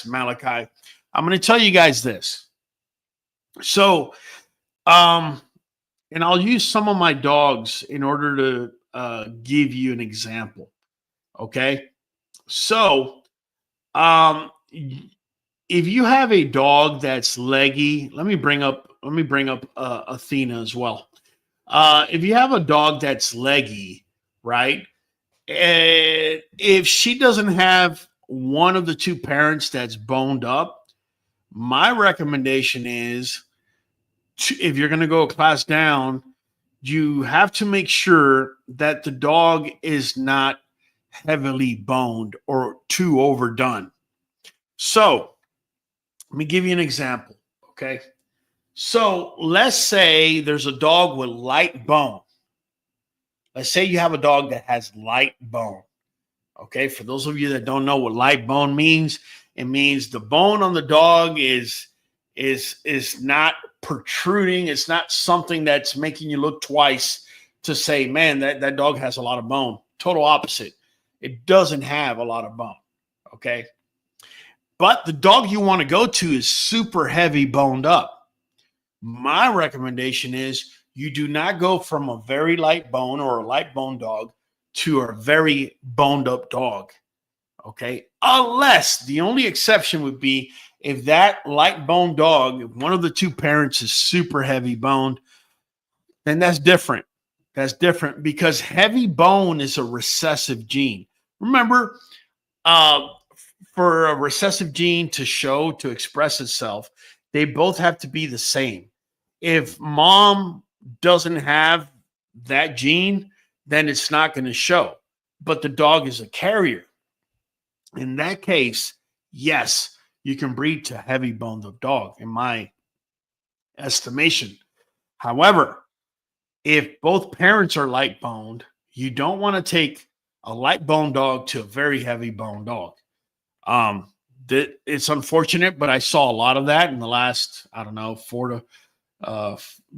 Malachi. I'm going to tell you guys this. So, and I'll use some of my dogs in order to give you an example. Okay. So, if you have a dog that's leggy, let me bring up Athena as well. If you have a dog that's leggy, right? If she doesn't have one of the two parents that's boned up, my recommendation is, if you're going to go a class down, you have to make sure that the dog is not heavily boned or too overdone. So let me give you an example. Okay. So let's say there's a dog with light bone. Let's say you have a dog that has light bone. Okay, for those of you that don't know what light bone means, it means the bone on the dog is not protruding. It's not something that's making you look twice to say, man, that dog has a lot of bone. Total opposite. It doesn't have a lot of bone. Okay. But the dog you want to go to is super heavy boned up. My recommendation is you do not go from a very light bone or a light bone dog to a very boned up dog. Okay. Unless the only exception would be if that light bone dog, if one of the two parents is super heavy boned, then that's different. That's different because heavy bone is a recessive gene. Remember, for a recessive gene to express itself, they both have to be the same. If mom doesn't have that gene, then it's not going to show. But the dog is a carrier. In that case, yes, you can breed to heavy boned up dog, in my estimation. However, if both parents are light boned, you don't want to take a light boned dog to a very heavy boned dog. It's unfortunate, but I saw a lot of that in the last, I don't know,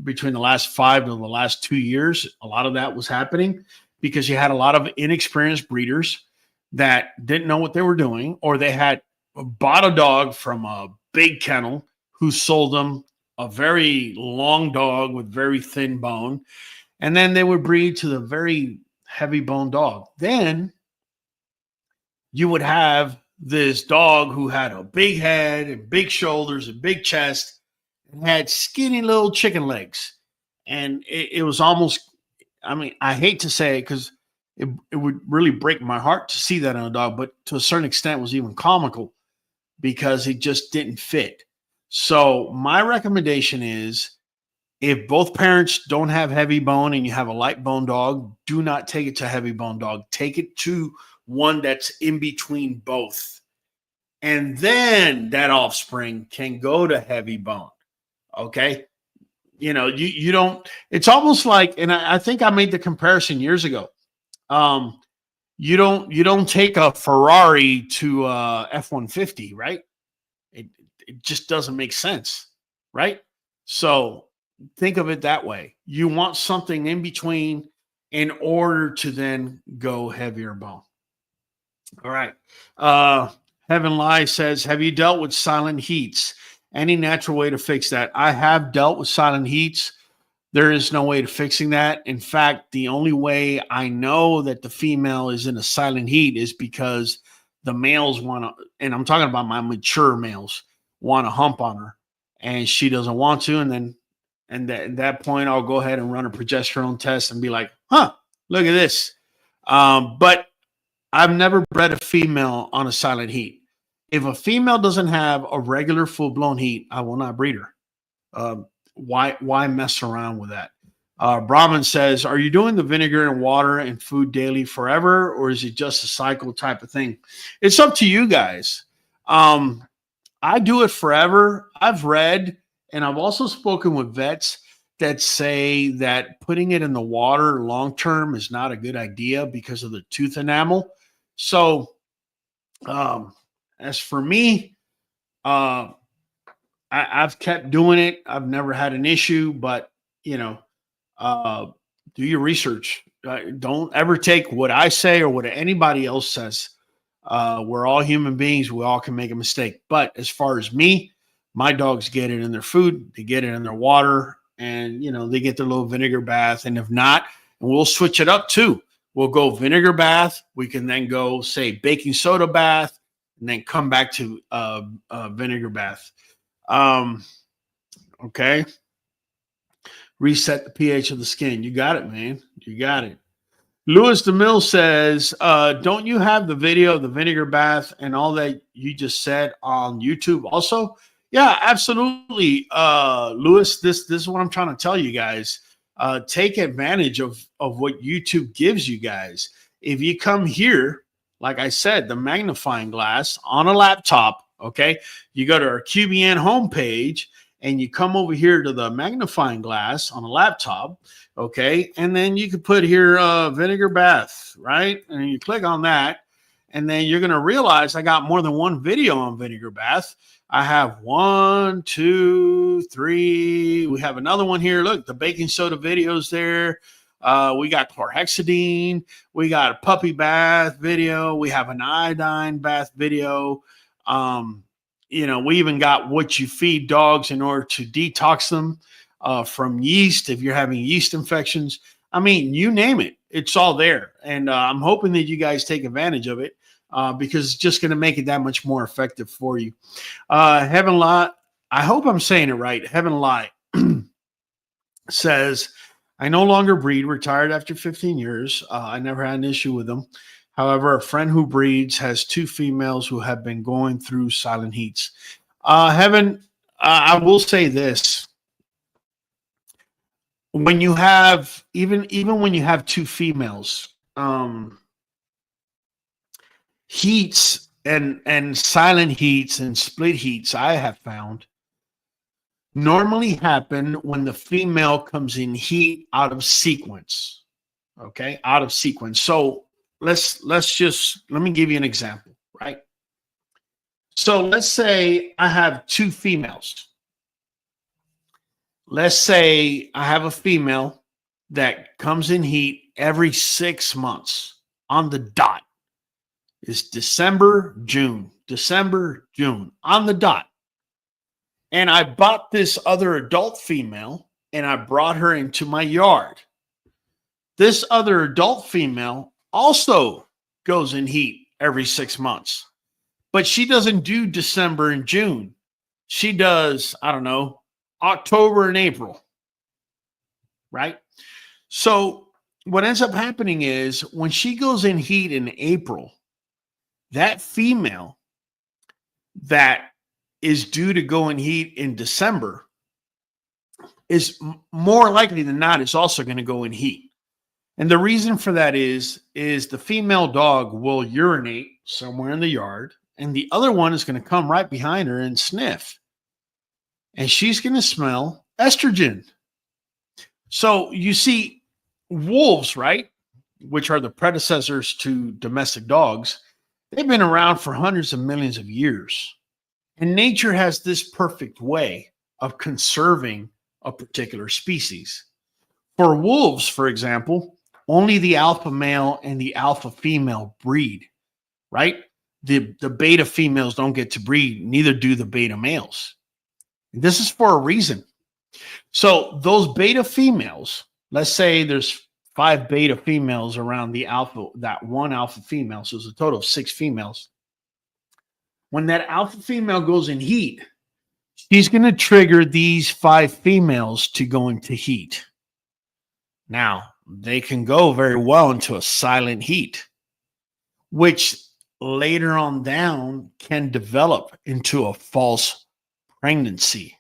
between the last 5 to the last 2 years. A lot of that was happening because you had a lot of inexperienced breeders that didn't know what they were doing, or they had bought a dog from a big kennel who sold them a very long dog with very thin bone, and then they would breed to the very heavy bone dog. Then you would have this dog who had a big head and big shoulders and big chest and had skinny little chicken legs. And it was almost, I mean, I hate to say it because it would really break my heart to see that in a dog, but to a certain extent it was even comical because it just didn't fit. So my recommendation is, if both parents don't have heavy bone and you have a light bone dog, do not take it to heavy bone dog. Take it to one that's in between both. And then that offspring can go to heavy bone. Okay. You know, you don't, it's almost like, and I think I made the comparison years ago. You don't take a Ferrari to F-150, right? It just doesn't make sense, right? So think of it that way. You want something in between in order to then go heavier bone. All right. Heaven Lie says, have you dealt with silent heats? Any natural way to fix that? I have dealt with silent heats. There is no way to fixing that. In fact, the only way I know that the female is in a silent heat is because the males want to, and I'm talking about my mature males, want to hump on her, and she doesn't want to. And then, at that point, I'll go ahead and run a progesterone test and be like, huh, look at this. But I've never bred a female on a silent heat. If a female doesn't have a regular full-blown heat, I will not breed her. Why mess around with that? Brahman says, are you doing the vinegar and water and food daily forever, or is it just a cycle type of thing? It's up to you guys. I do it forever. I've read, and I've also spoken with vets that say that putting it in the water long-term is not a good idea because of the tooth enamel. So, as for me, I've kept doing it. I've never had an issue, but you know, do your research. Don't ever take what I say or what anybody else says. We're all human beings. We all can make a mistake. But as far as me, my dogs get it in their food. They get it in their water, and you know, they get their little vinegar bath. And if not, we'll switch it up too. We'll go vinegar bath. We can then go, say, baking soda bath, and then come back to vinegar bath. Okay. Reset the pH of the skin. You got it, man. You got it. Louis DeMille says, don't you have the video of the vinegar bath and all that you just said on YouTube also? Yeah, absolutely. Louis, this is what I'm trying to tell you guys. Take advantage of what YouTube gives you guys. If you come here, like I said, the magnifying glass on a laptop, okay, you go to our QBN homepage and you come over here to the magnifying glass on a laptop, okay, and then you can put here vinegar bath, right? And you click on that, And then you're going to realize I got more than one video on vinegar bath. I have 1, 2, 3. We have another one here. Look, the baking soda videos there. We got chlorhexidine. We got a puppy bath video. We have an iodine bath video. We even got what you feed dogs in order to detox them from yeast if you're having yeast infections. I mean, you name it. It's all there. And I'm hoping that you guys take advantage of it because it's just going to make it that much more effective for you. Heaven Lot, I hope I'm saying it right. Heaven Light says, I no longer breed, retired after 15 years. I never had an issue with them. However, a friend who breeds has 2 females who have been going through silent heats. Heaven, I will say this. When you have, even when you have 2 females, heats and silent heats and split heats, I have found, normally happen when the female comes in heat out of sequence. Okay, out of sequence. So let me give you an example, right? So let's say I have 2 females. Let's say I have a female that comes in heat every 6 months on the dot. It's December, June, on the dot. And I bought this other adult female and I brought her into my yard. This other adult female also goes in heat every 6 months, but she doesn't do December and June. She does, I don't know, October and April, right? So what ends up happening is when she goes in heat in April, that female that is due to go in heat in December is more likely than not is also going to go in heat. And the reason for that is the female dog will urinate somewhere in the yard and the other one is going to come right behind her and sniff. And she's going to smell estrogen. So you see, wolves, right, which are the predecessors to domestic dogs, they've been around for hundreds of millions of years. And nature has this perfect way of conserving a particular species. For wolves, for example, only the alpha male and the alpha female breed, right? The beta females don't get to breed, neither do the beta males. This is for a reason. So those beta females, let's say there's 5 beta females around the alpha, that one alpha female, so it's a total of 6 females. When that alpha female goes in heat, she's going to trigger these 5 females to go into heat. Now, they can go very well into a silent heat, which later on down can develop into a false pregnancy.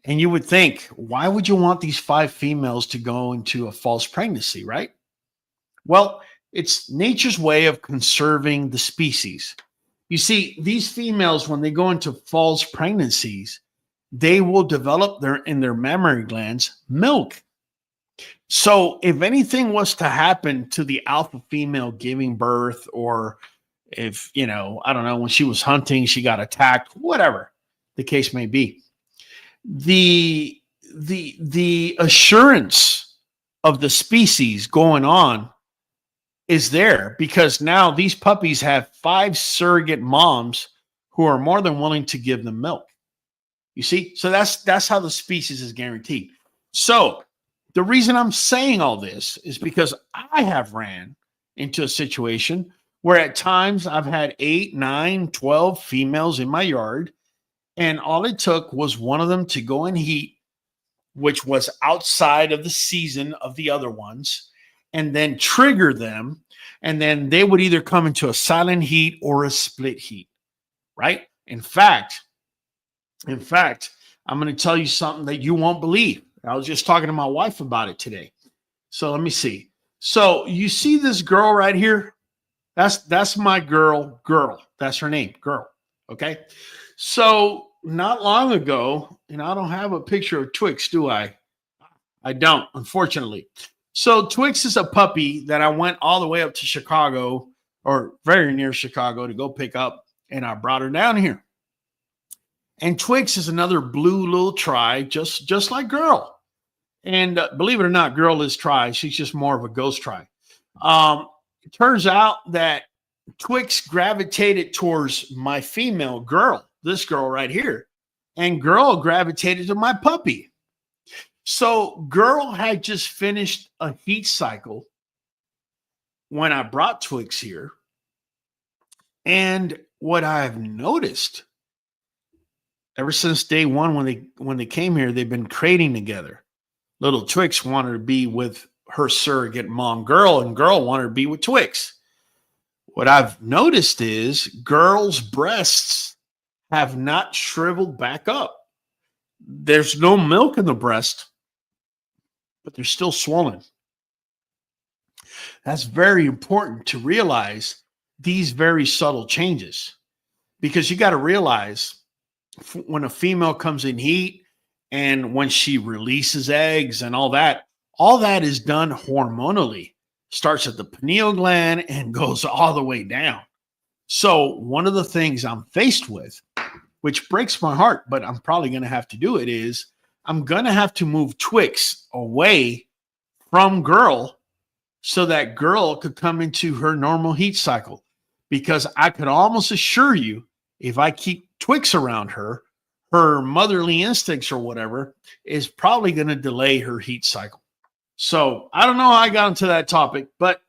And you would think, why would you want these 5 females to go into a false pregnancy, right? Well, it's nature's way of conserving the species. You see, these females, when they go into false pregnancies, they will develop in their mammary glands milk. So if anything was to happen to the alpha female giving birth, or if, I don't know, when she was hunting, she got attacked, whatever the case may be, the assurance of the species going on is there, because now these puppies have 5 surrogate moms who are more than willing to give them milk. You see, so that's how the species is guaranteed. So the reason I'm saying all this is because I have ran into a situation where at times I've had 8, 9, 12 females in my yard, and all it took was one of them to go in heat, which was outside of the season of the other ones, and then trigger them, and then they would either come into a silent heat or a split heat, right? In fact, I'm going to tell you something that you won't believe. I was just talking to my wife about it today. So let me see. So you see this girl right here? That's my girl. That's her name, girl. Okay. So not long ago, and I don't have a picture of Twix, do I? I don't, unfortunately. So Twix is a puppy that I went all the way up to Chicago, or very near Chicago to go pick up, and I brought her down here. And Twix is another blue little tri, just like Girl. And believe it or not, Girl is tri. She's just more of a ghost tri. It turns out that Twix gravitated towards my female Girl, this girl right here. And Girl gravitated to my puppy. So Girl had just finished a heat cycle when I brought Twix here. And what I've noticed ever since day one, when they came here, they've been crating together. Little Twix wanted to be with her surrogate mom, Girl, and Girl wanted to be with Twix. What I've noticed is Girl's breasts have not shriveled back up. There's no milk in the breast, but they're still swollen. That's very important to realize these very subtle changes, because you got to realize when a female comes in heat and when she releases eggs and all that is done hormonally. Starts at the pineal gland and goes all the way down. So one of the things I'm faced with, which breaks my heart, but I'm probably going to have to do it, is I'm going to have to move Twix away from Girl so that Girl could come into her normal heat cycle. Because I could almost assure you, if I keep Twix around her, her motherly instincts or whatever is probably going to delay her heat cycle. So I don't know how I got into that topic, but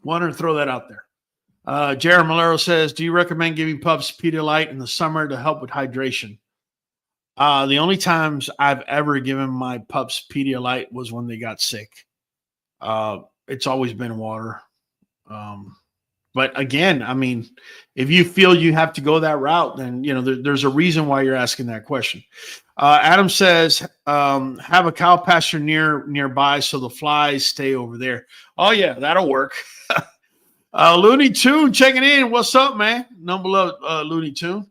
wanted to throw that out there. Jared Malero says, do you recommend giving pups Pedialyte in the summer to help with hydration? The only times I've ever given my pups Pedialyte was when they got sick. It's always been water. But again, I mean, if you feel you have to go that route, then, you know, there's a reason why you're asking that question. Adam says, have a cow pasture nearby so the flies stay over there. Oh, yeah, that'll work. Looney Tune checking in. What's up, man? Number love, Looney Tune.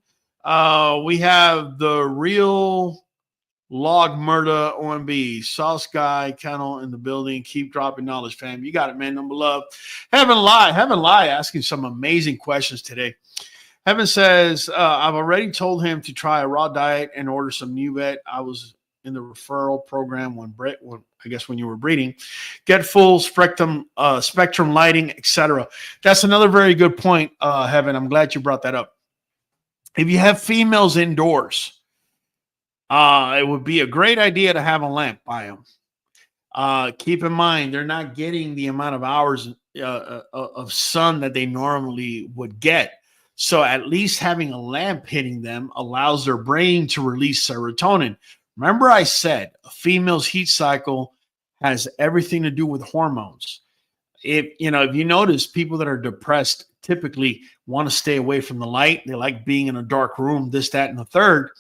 We have the real Log Murder OMB, Sauce Guy Kennel in the building. Keep dropping knowledge, fam. You got it, man. Number love. Heaven Lie asking some amazing questions today. Heaven says, I've already told him to try a raw diet and order some Nuvet. I was in the referral program when you were breeding. Get full spectrum lighting, etc. That's another very good point, Heaven. I'm glad you brought that up. If you have females indoors, it would be a great idea to have a lamp by them. Keep in mind, they're not getting the amount of hours of sun that they normally would get. So at least having a lamp hitting them allows their brain to release serotonin. Remember I said a female's heat cycle has everything to do with hormones. If you notice, people that are depressed typically want to stay away from the light. They like being in a dark room, this, that, and the third.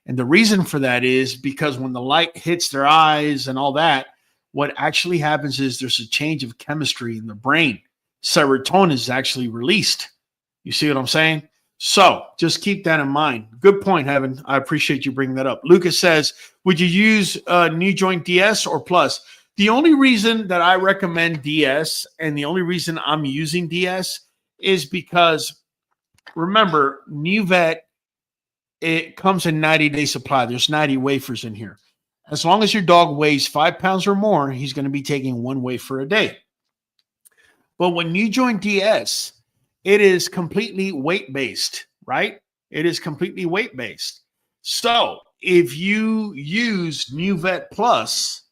And the reason for that is because when the light hits their eyes and all that, what actually happens is there's a change of chemistry in the brain. Serotonin is actually released. You see what I'm saying? So just keep that in mind. Good point, Heaven. I appreciate you bringing that up. Lucas says, would you use NuJoint DS or Plus? The only reason that I recommend DS and the only reason I'm using DS is because, remember, Nuvet, it comes in 90-day supply. There's 90 wafers in here. As long as your dog weighs 5 pounds or more, he's going to be taking 1 wafer a day. But when NuJoint DS, it is completely weight-based, right? It is completely weight-based. So if you use NuJoint Plus,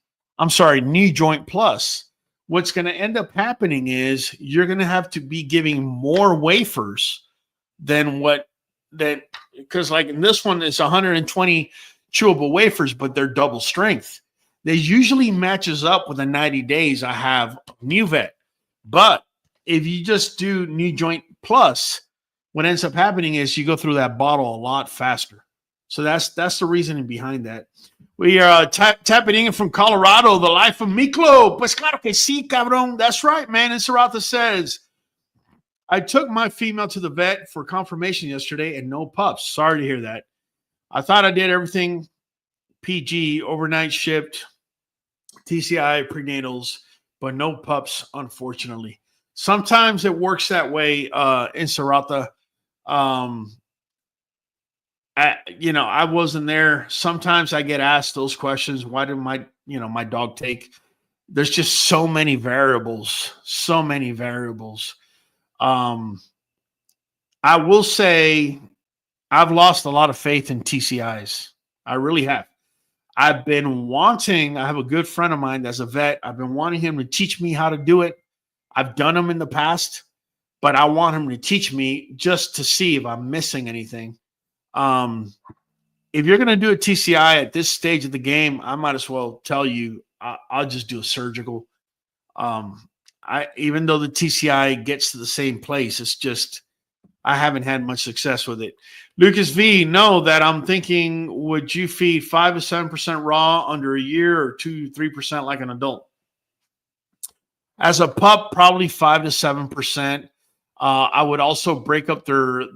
what's going to end up happening is you're going to have to be giving more wafers than because like in this one, it's 120 chewable wafers, but they're double strength. They usually matches up with the 90 days I have Nuvet. But if you just do NuJoint Plus, what ends up happening is you go through that bottle a lot faster. So that's the reasoning behind that. We are tapping in from Colorado, the life of Miklo. Pues claro que sí, cabrón. That's right, man. And Sarata says, I took my female to the vet for confirmation yesterday and no pups. Sorry to hear that. I thought I did everything PG, overnight shipped, TCI, prenatals, but no pups, unfortunately. Sometimes it works that way, in Sarata. I wasn't there. Sometimes I get asked those questions. Why did my dog take? There's just so many variables, so many variables. I will say I've lost a lot of faith in TCIs. I really have. I have a good friend of mine that's a vet. I've been wanting him to teach me how to do it. I've done them in the past, but I want him to teach me just to see if I'm missing anything. If you're going to do a TCI at this stage of the game, I might as well tell you, I'll just do a surgical. Even though the TCI gets to the same place, it's just, I haven't had much success with it. Lucas V, know that I'm thinking, would you feed 5 to 7% raw under a year, or 2 to 3% like an adult? As a pup, probably 5 to 7%. I would also break up their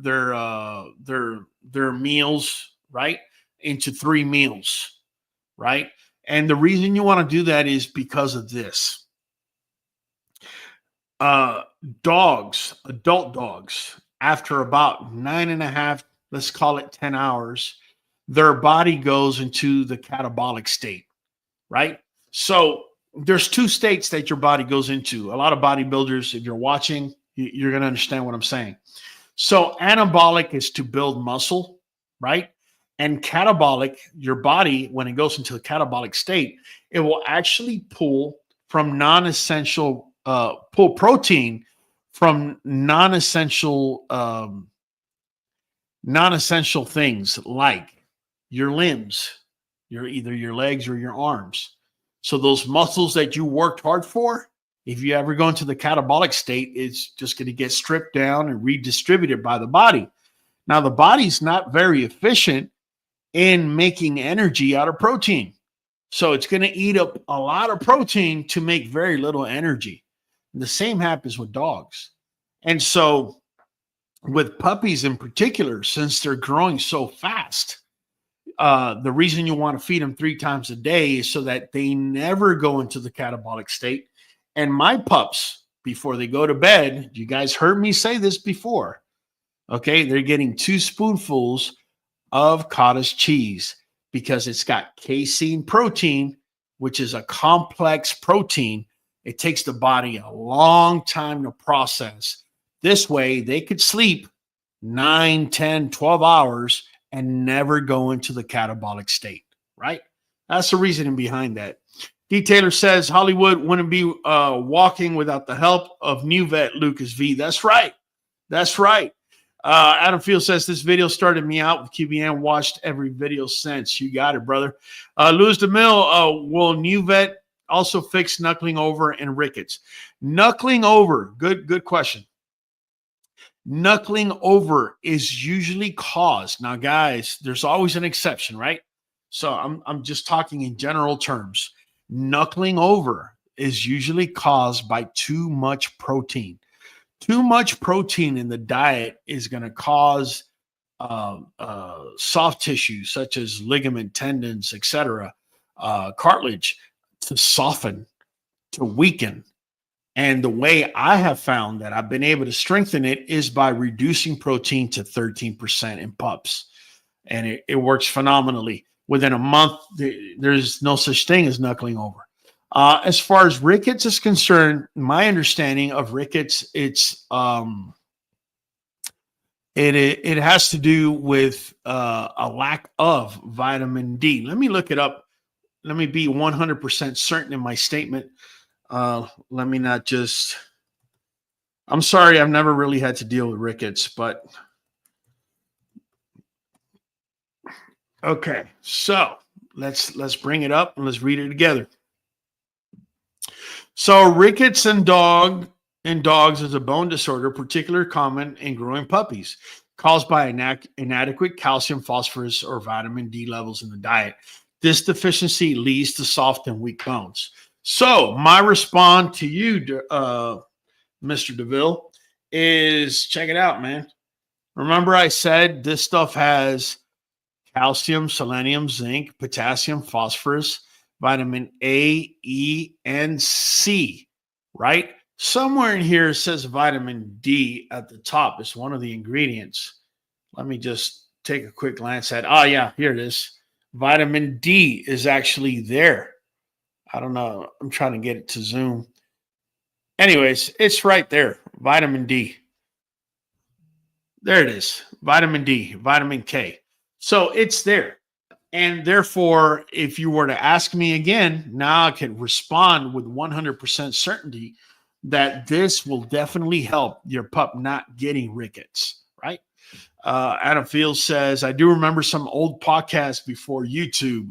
meals, right, into 3 meals, right? And the reason you want to do that is because of this. Dogs, adult dogs, after about 9.5, let's call it 10 hours, their body goes into the catabolic state, right? So there's 2 states that your body goes into. A lot of bodybuilders, if you're watching, you're going to understand what I'm saying. So anabolic is to build muscle, right? And catabolic, your body, when it goes into the catabolic state, it will actually pull protein from non-essential things like your limbs, either your legs or your arms. So those muscles that you worked hard for, if you ever go into the catabolic state, it's just going to get stripped down and redistributed by the body. Now, the body's not very efficient in making energy out of protein. So it's going to eat up a lot of protein to make very little energy. And the same happens with dogs. And so with puppies in particular, since they're growing so fast, the reason you want to feed them 3 times a day is so that they never go into the catabolic state. And my pups, before they go to bed, you guys heard me say this before, okay, they're getting 2 spoonfuls of cottage cheese because it's got casein protein, which is a complex protein. It takes the body a long time to process. This way, they could sleep 9, 10, 12 hours and never go into the catabolic state, right? That's the reasoning behind that. Detailer says Hollywood wouldn't be walking without the help of Nuvet, Lucas V. That's right. That's right. Adam Field says this video started me out with QBN. Watched every video since. You got it, brother. Louis DeMille, will Nuvet also fix knuckling over and rickets? Knuckling over, good question. Knuckling over is usually caused. Now, guys, there's always an exception, right? So I'm just talking in general terms. Knuckling over is usually caused by too much protein. Too much protein in the diet is going to cause soft tissue such as ligament, tendons, etc., cartilage to soften, to weaken. And the way I have found that I've been able to strengthen it is by reducing protein to 13% in pups. And it works phenomenally. Within a month, there's no such thing as knuckling over. As far as rickets is concerned, my understanding of rickets, it has to do with a lack of vitamin D. Let me look it up. Let me be 100% certain in my statement. Let me not just. I'm sorry, I've never really had to deal with rickets, but okay. So let's bring it up and let's read it together. So rickets in dogs is a bone disorder, particularly common in growing puppies, caused by inadequate calcium, phosphorus, or vitamin D levels in the diet. This deficiency leads to soft and weak bones. So my response to you, Mr. DeVille, is check it out, man. Remember I said this stuff has calcium, selenium, zinc, potassium, phosphorus, vitamin A, E, and C, right? Somewhere in here it says vitamin D at the top. It's one of the ingredients. Let me just take a quick glance at. Oh, yeah, here it is. Vitamin D is actually there. I don't know. I'm trying to get it to zoom. Anyways, it's right there. Vitamin D. There it is. Vitamin D, vitamin K. So it's there. And therefore, if you were to ask me again, now I can respond with 100% certainty that this will definitely help your pup not getting rickets, right? Adam Fields says, I do remember some old podcasts before YouTube.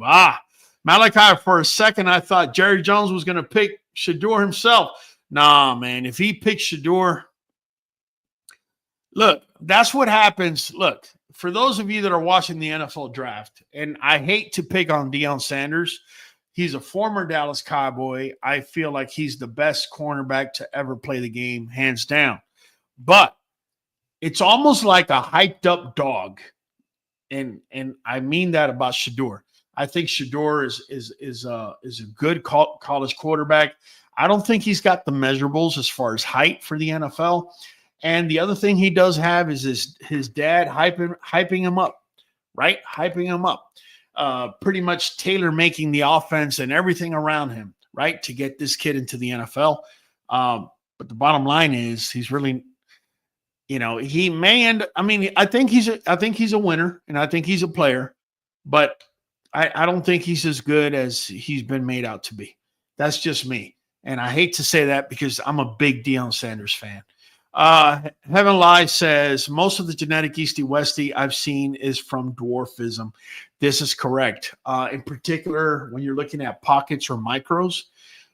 Malachi, for a second, I thought Jerry Jones was going to pick Shador himself. Nah, man, if he picks Shador, look, that's what happens. Look, for those of you that are watching the NFL draft, and I hate to pick on Deion Sanders, he's a former Dallas Cowboy. I feel like he's the best cornerback to ever play the game, hands down. But it's almost like a hyped up dog. And I mean that about Shador. I think Shador is a good college quarterback. I don't think he's got the measurables as far as height for the NFL. And the other thing he does have is his dad hyping him up, right? Hyping him up. Pretty much tailor making the offense and everything around him, right, to get this kid into the NFL. But the bottom line is he's really, he may end. I mean, I think he's a winner, and I think he's a player, but I don't think he's as good as he's been made out to be. That's just me, and I hate to say that because I'm a big Deion Sanders fan. Heaven Lies says most of the genetic Eastie Westie I've seen is from dwarfism. This is correct. In particular, when you're looking at pockets or micros,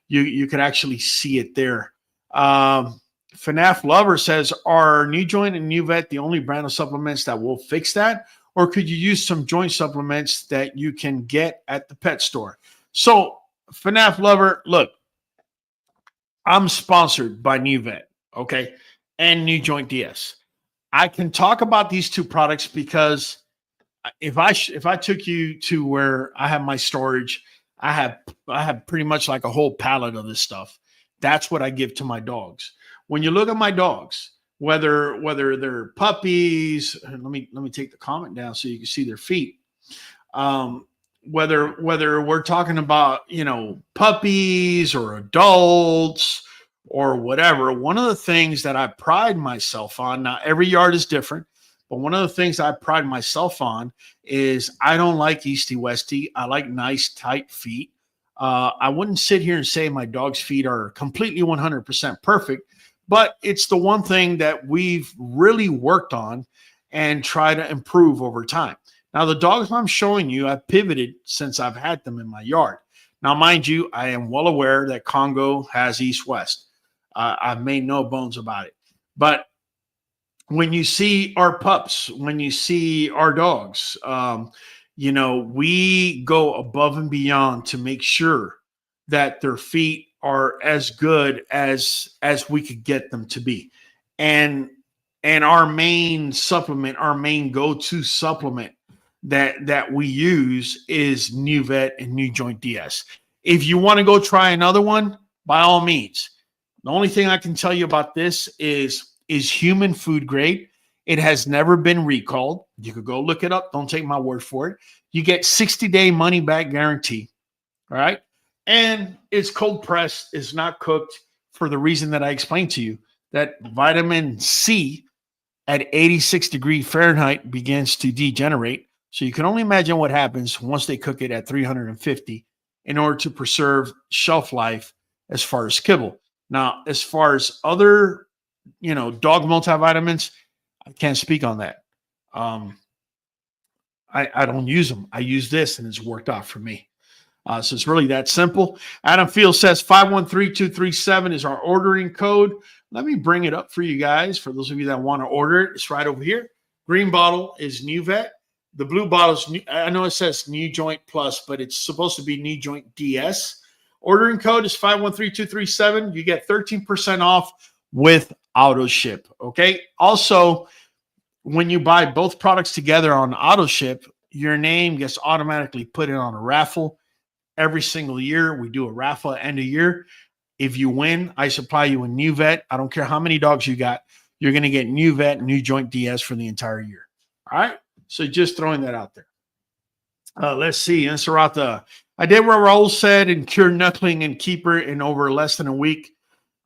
you can actually see it there. FNAF Lover says, are NuJoint and Nuvet the only brand of supplements that will fix that? Or could you use some joint supplements that you can get at the pet store? So, FNAF Lover, look, I'm sponsored by Nuvet, okay, and NuJoint DS. I can talk about these two products because if I took you to where I have my storage, I have pretty much like a whole pallet of this stuff. That's what I give to my dogs. When you look at my dogs, whether they're puppies, let me take the comment down so you can see their feet. Whether we're talking about, puppies or adults or whatever, one of the things that I pride myself on, now every yard is different, but one of the things I pride myself on is I don't like Eastie Westie. I like nice, tight feet. I wouldn't sit here and say my dog's feet are completely 100% perfect, but it's the one thing that we've really worked on and try to improve over time. Now, the dogs I'm showing you, I've pivoted since I've had them in my yard. Now, mind you, I am well aware that Congo has East-West. I've made no bones about it. But when you see our pups, when you see our dogs, we go above and beyond to make sure that their feet are as good as we could get them to be. And our main supplement, our main go-to supplement that we use is Nuvet and NuJoint DS. If you want to go try another one, by all means. The only thing I can tell you about this is human food grade. It has never been recalled. You could go look it up. Don't take my word for it. You get 60-day money-back guarantee. All right? And it's cold pressed. It's not cooked for the reason that I explained to you, that vitamin C at 86 degrees Fahrenheit begins to degenerate. So you can only imagine what happens once they cook it at 350 in order to preserve shelf life as far as kibble. Now, as far as other, dog multivitamins, I can't speak on that. I don't use them. I use this, and it's worked out for me. So it's really that simple. Adam Field says 513237 is our ordering code. Let me bring it up for you guys. For those of you that want to order it, it's right over here. Green bottle is Nuvet. The blue bottle is, I know it says NuJoint Plus, but it's supposed to be NuJoint DS. Ordering code is 513237. You get 13% off with auto ship. Okay. Also, when you buy both products together on auto ship, your name gets automatically put in on a raffle. Every single year, we do a raffle at the end of year. If you win, I supply you a Nuvet. I don't care how many dogs you got. You're going to get Nuvet NuJoint DS for the entire year. All right. So just throwing that out there. Let's see. Encerrata. I did what Raul said and cured knuckling and keeper in over less than a week.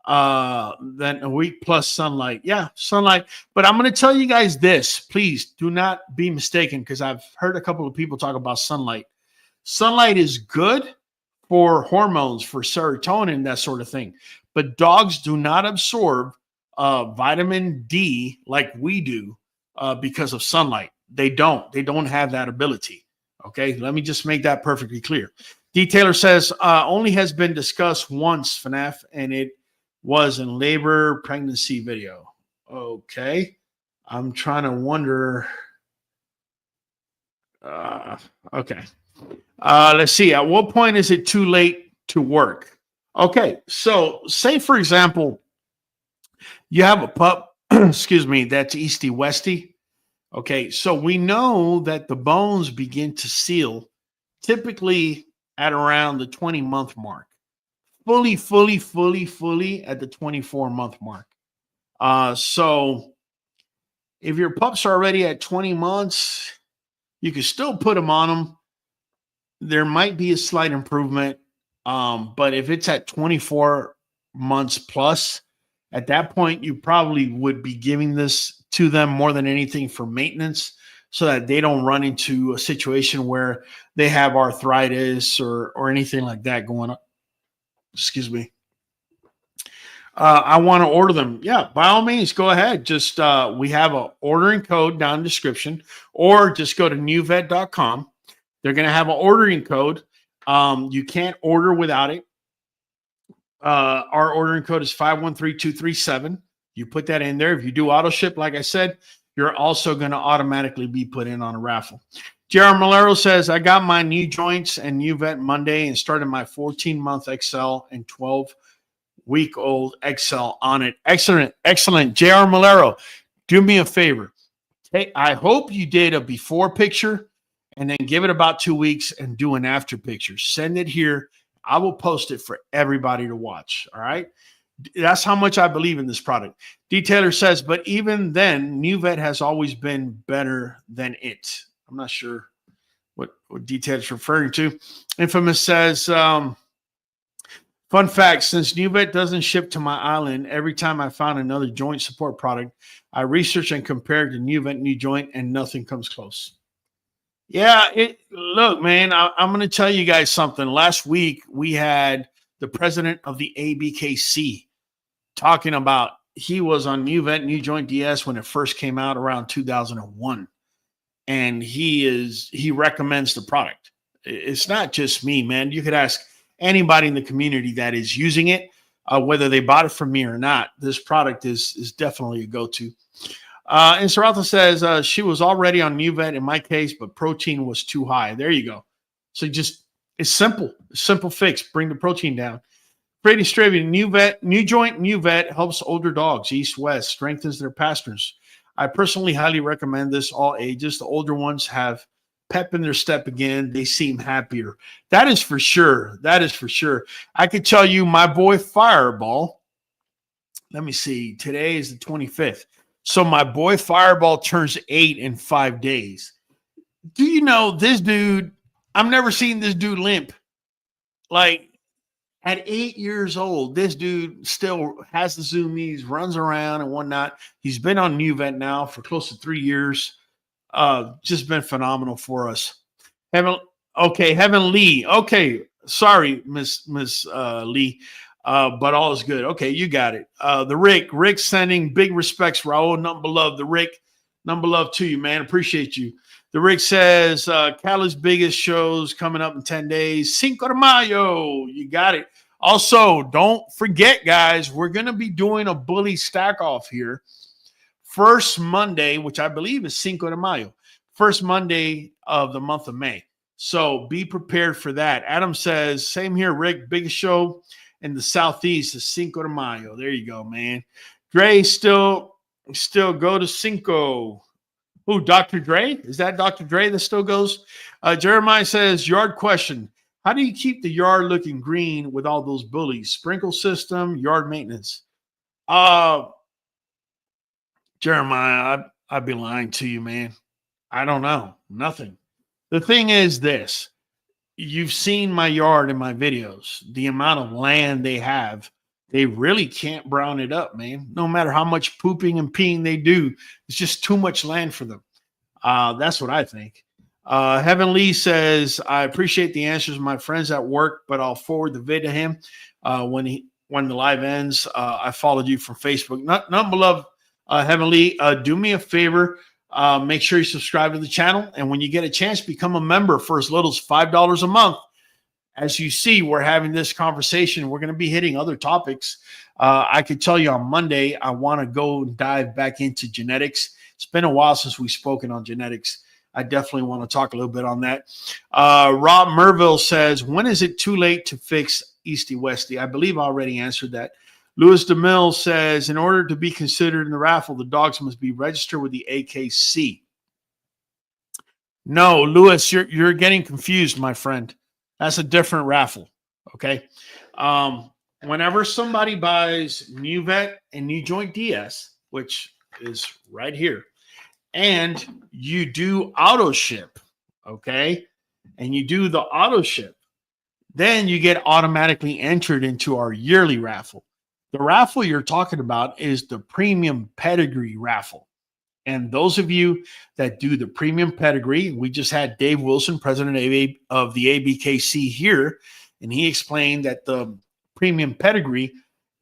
Then a week plus sunlight. Yeah, sunlight. But I'm going to tell you guys this. Please do not be mistaken, because I've heard a couple of people talk about sunlight. Sunlight is good for hormones, for serotonin, that sort of thing. But dogs do not absorb vitamin D like we do because of sunlight. They don't. They don't have that ability. Okay, let me just make that perfectly clear. Detailer says only has been discussed once, FNAF, and it was in labor pregnancy video. Okay, I'm trying to wonder. Okay, let's see. At what point is it too late to work? Okay, so say for example, you have a pup, excuse me, that's Easty Westy. Okay, so we know that the bones begin to seal typically at around the 20-month mark. Fully at the 24-month mark. So if your pups are already at 20 months, you can still put them on them. There might be a slight improvement. But if it's at 24 months plus, at that point, you probably would be giving this to them more than anything for maintenance, so that they don't run into a situation where they have arthritis or anything like that going on. Excuse me. I want to order them. Yeah, by all means, go ahead. Just we have a ordering code down in the description, or just go to nuvet.com. They're going to have an ordering code. You can't order without it. Our ordering code is 513237. You put that in there. If you do auto ship, like I said, you're also going to automatically be put in on a raffle. Jared Malero says, I got my NuJoints and Nuvet Monday and started my 14-month XL and 12-week-old XL on it. Excellent, excellent. Jared Malero, do me a favor. Hey, I hope you did a before picture and then give it about 2 weeks and do an after picture. Send it here. I will post it for everybody to watch. All right. That's how much I believe in this product. Detailer says, but even then, Nuvet has always been better than it. I'm not sure what Detailer is referring to. Infamous says, fun fact, since Nuvet doesn't ship to my island, every time I found another joint support product, I researched and compared to Nuvet NuJoint, and nothing comes close. Yeah, look, man, I'm going to tell you guys something. Last week, we had the president of the ABKC talking about he was on Nuvet NuJoint DS when it first came out around 2001. And he recommends the product. It's not just me, man. You could ask anybody in the community that is using it, whether they bought it from me or not. This product is definitely a go-to. And Saralta says she was already on Nuvet in my case, but protein was too high. There you go. So it's simple. Simple fix. Bring the protein down. Brady Stravy, NuJoint Nuvet helps older dogs, east-west, strengthens their pasterns. I personally highly recommend this all ages. The older ones have pep in their step again. They seem happier. That is for sure. That is for sure. I could tell you my boy Fireball. Let me see. Today is the 25th. So my boy Fireball turns 8 in 5 days. Do you know this dude? I've never seen this dude limp. Like, at 8 years old, this dude still has the zoomies, runs around and whatnot. He's been on Nuvet now for close to 3 years. Just been phenomenal for us. Heaven Lee. Okay, sorry, Miss Lee, but all is good. Okay, you got it. The Rick sending big respects, Raul. Number love, the Rick. Number love to you, man. Appreciate you. The Rick says, Cali's biggest shows coming up in 10 days. Cinco de Mayo. You got it. Also, don't forget, guys, we're going to be doing a bully stack off here. First Monday, which I believe is Cinco de Mayo. First Monday of the month of May. So be prepared for that. Adam says, same here, Rick. Biggest show in the Southeast is Cinco de Mayo. There you go, man. Dre still go to Cinco. Who, Dr. Dre? Is that Dr. Dre that still goes? Jeremiah says, yard question. How do you keep the yard looking green with all those bullies? Sprinkle system, yard maintenance. Jeremiah, I'd be lying to you, man. I don't know. Nothing. The thing is this. You've seen my yard in my videos. The amount of land they have, they really can't brown it up, man. No matter how much pooping and peeing they do, it's just too much land for them. That's what I think. Heaven Lee says, I appreciate the answers of my friends at work, but I'll forward the vid to him when the live ends. I followed you from Facebook. None but love, Heaven Lee. Do me a favor. Make sure you subscribe to the channel. And when you get a chance, become a member for as little as $5 a month. As you see, we're having this conversation. We're going to be hitting other topics. I could tell you on Monday, I want to go dive back into genetics. It's been a while since we've spoken on genetics. I definitely want to talk a little bit on that. Rob Merville says, when is it too late to fix Easty Westy? I believe I already answered that. Louis DeMille says, in order to be considered in the raffle, the dogs must be registered with the AKC. No, Louis, you're getting confused, my friend. That's a different raffle, okay? Whenever somebody buys Nuvet and NuJoint DS, which is right here, and you do auto ship, okay, and you do the auto ship, then you get automatically entered into our yearly raffle. The raffle you're talking about is the premium pedigree raffle. And those of you that do the premium pedigree, we just had Dave Wilson, president of the ABKC here, and he explained that the premium pedigree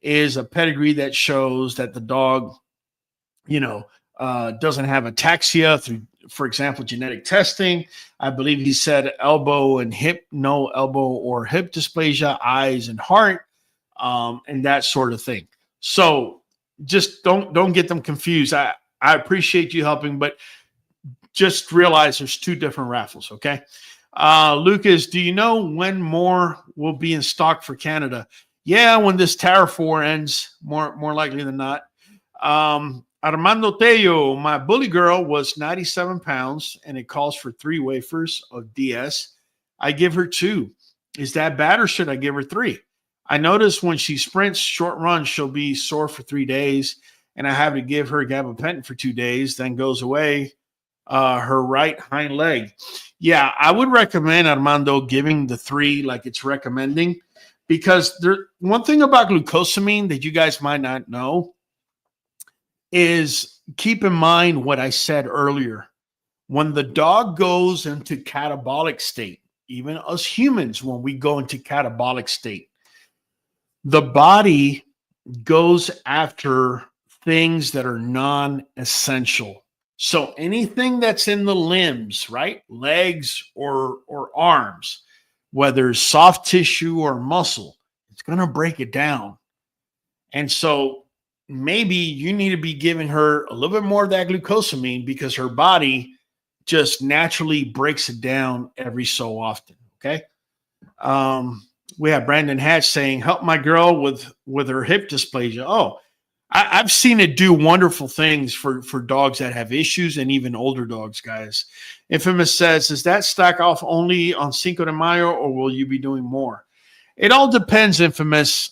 is a pedigree that shows that the dog, doesn't have ataxia through, for example, genetic testing. I believe he said elbow and hip, no elbow or hip dysplasia, eyes and heart, and that sort of thing. So just don't get them confused. I appreciate you helping, but just realize there's two different raffles, okay? Lucas, do you know when more will be in stock for Canada? Yeah, when this tariff war ends, more likely than not. Armando Tello, my bully girl was 97 pounds, and it calls for 3 wafers of DS. I give her 2. Is that bad, or should I give her 3? I notice when she sprints short runs, she'll be sore for 3 days, and I have to give her gabapentin for 2 days, then goes away her right hind leg. Yeah, I would recommend, Armando, giving the 3 like it's recommending, because one thing about glucosamine that you guys might not know is keep in mind what I said earlier. When the dog goes into catabolic state, even us humans, when we go into catabolic state, the body goes after things that are non-essential. So anything that's in the limbs, right? Legs or arms, whether it's soft tissue or muscle, it's going to break it down. And so maybe you need to be giving her a little bit more of that glucosamine because her body just naturally breaks it down every so often. Okay. We have Brandon Hatch saying, help my girl with her hip dysplasia. Oh, I've seen it do wonderful things for dogs that have issues and even older dogs, guys. Infamous says, is that stack off only on Cinco de Mayo or will you be doing more? It all depends, Infamous.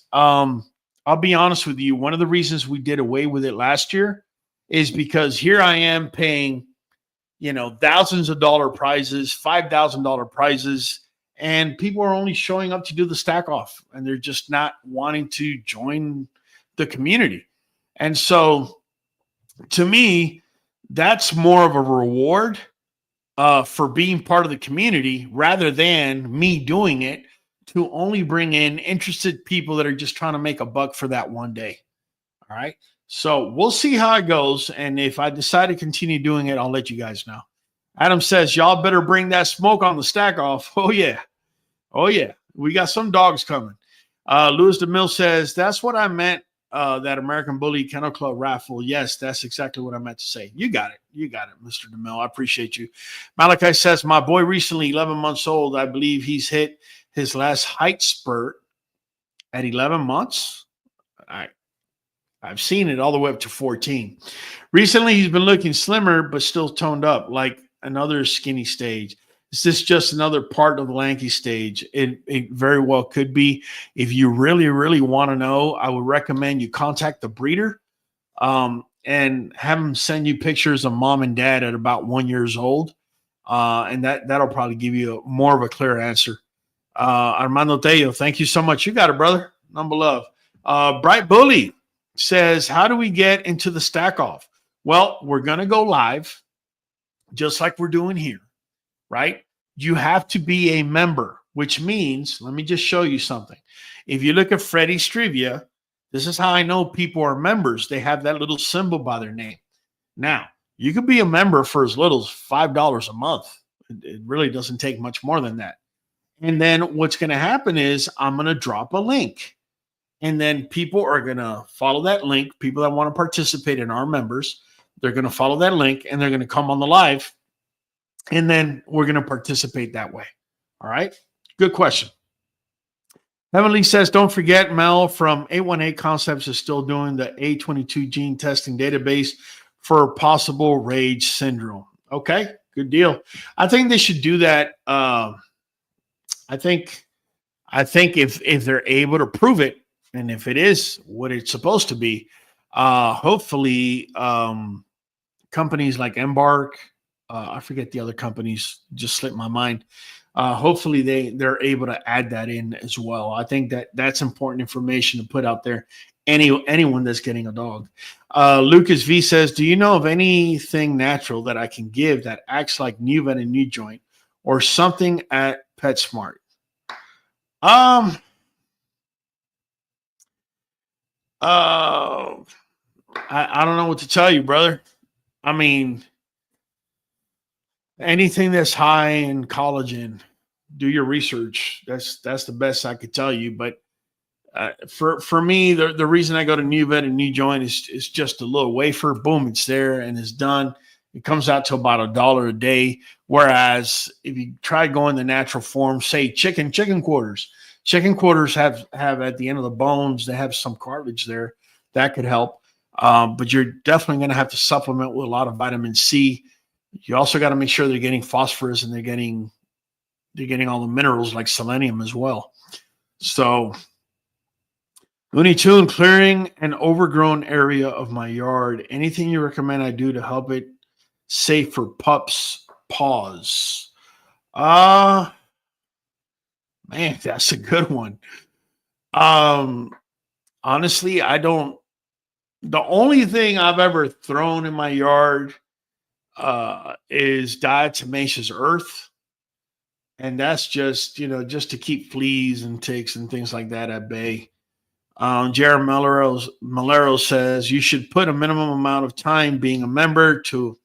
I'll be honest with you. One of the reasons we did away with it last year is because here I am paying, thousands of dollar prizes, $5,000 prizes, and people are only showing up to do the stack off, and they're just not wanting to join the community. And so to me, that's more of a reward for being part of the community rather than me doing it to only bring in interested people that are just trying to make a buck for that one day. All right. So we'll see how it goes. And if I decide to continue doing it, I'll let you guys know. Adam says, y'all better bring that smoke on the stack off. Oh, yeah. Oh, yeah. We got some dogs coming. Louis DeMille says, that's what I meant, that American Bully Kennel Club raffle. Yes, that's exactly what I meant to say. You got it. You got it, Mr. DeMille. I appreciate you. Malachi says, my boy recently 11 months old. I believe he's hit his last height spurt at 11 months. I've seen it all the way up to 14. Recently, he's been looking slimmer, but still toned up, like another skinny stage. Is this just another part of the lanky stage? It very well could be. If you really, really want to know, I would recommend you contact the breeder and have them send you pictures of mom and dad at about 1 year old. And that'll probably give you more of a clear answer. Armando Tello, thank you so much. You got it, brother. Number love. Bright Bully says, how do we get into the stack off? Well, we're going to go live just like we're doing here, right? You have to be a member, which means, let me just show you something. If you look at Freddie's trivia, this is how I know people are members. They have that little symbol by their name. Now, you could be a member for as little as $5 a month. It really doesn't take much more than that. And then what's going to happen is I'm going to drop a link. And then people are going to follow that link. People that want to participate in our members, they're going to follow that link and they're going to come on the live. And then we're going to participate that way. All right. Good question. Heavenly says, don't forget Mel from 818 Concepts is still doing the A22 gene testing database for possible rage syndrome. Okay. Good deal. I think they should do that. I think if they're able to prove it, and if it is what it's supposed to be, hopefully companies like Embark, I forget the other companies, just slipped my mind. Hopefully they're able to add that in as well. I think that's important information to put out there. Anyone that's getting a dog. Lucas V says, do you know of anything natural that I can give that acts like Nuvet NuJoint or something at PetSmart? I don't know what to tell you, brother. I mean, anything that's high in collagen, do your research. That's the best I could tell you. But for me, the reason I go to Nuvet and NuJoint is just a little wafer. Boom, it's there and it's done. It comes out to about $1 a day. Whereas if you try going the natural form, say chicken quarters. Chicken quarters have at the end of the bones, they have some cartilage there that could help. But you're definitely going to have to supplement with a lot of vitamin C. You also got to make sure they're getting phosphorus and they're getting all the minerals like selenium as well. So Looney Tune, clearing an overgrown area of my yard. Anything you recommend I do to help it safe for pups' paws? Man, that's a good one. Honestly, I don't. The only thing I've ever thrown in my yard is diatomaceous earth. And that's just, just to keep fleas and ticks and things like that at bay. Jared Malero says you should put a minimum amount of time being a member to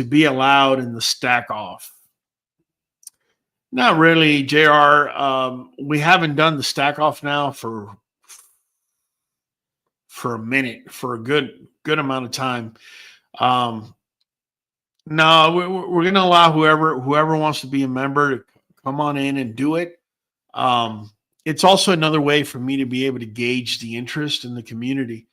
be allowed in the stack off. Not really, JR. We haven't done the stack off now for a minute, for a good amount of time. No, we're going to allow whoever wants to be a member to come on in and do it. It's also another way for me to be able to gauge the interest in the community.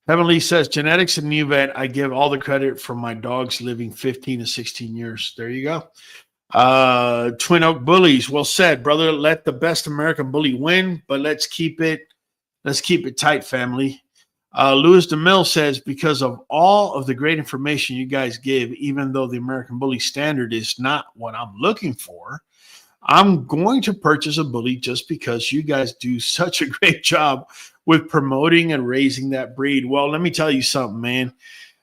Heavenly says, genetics and Nuvet, I give all the credit for my dogs living 15 to 16 years. There you go. Twin Oak Bullies, well said, brother. Let the best American bully win, but let's keep it tight, family. Louis DeMille says, because of all of the great information you guys give, even though the American Bully standard is not what I'm looking for, I'm going to purchase a bully just because you guys do such a great job with promoting and raising that breed. Well, let me tell you something, man.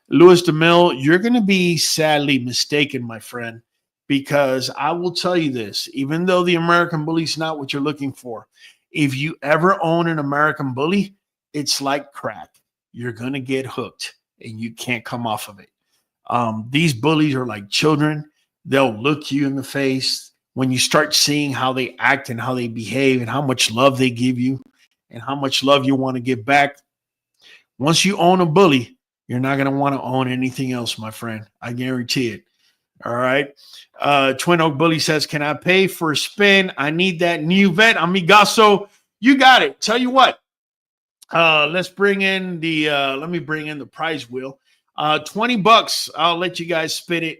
Louis DeMille, you're going to be sadly mistaken, my friend, because I will tell you this, even though the American Bully is not what you're looking for, if you ever own an American Bully, it's like crack. You're going to get hooked and you can't come off of it. These bullies are like children. They'll look you in the face. When you start seeing how they act and how they behave and how much love they give you and how much love you want to give back, once you own a bully, you're not going to want to own anything else, my friend. I guarantee it. All right. Twin Oak Bully says, can I pay for a spin? I need that Nuvet, amigazo. You got it. Tell you what. Let's bring in let me bring in the prize wheel. $20. I'll let you guys spin it.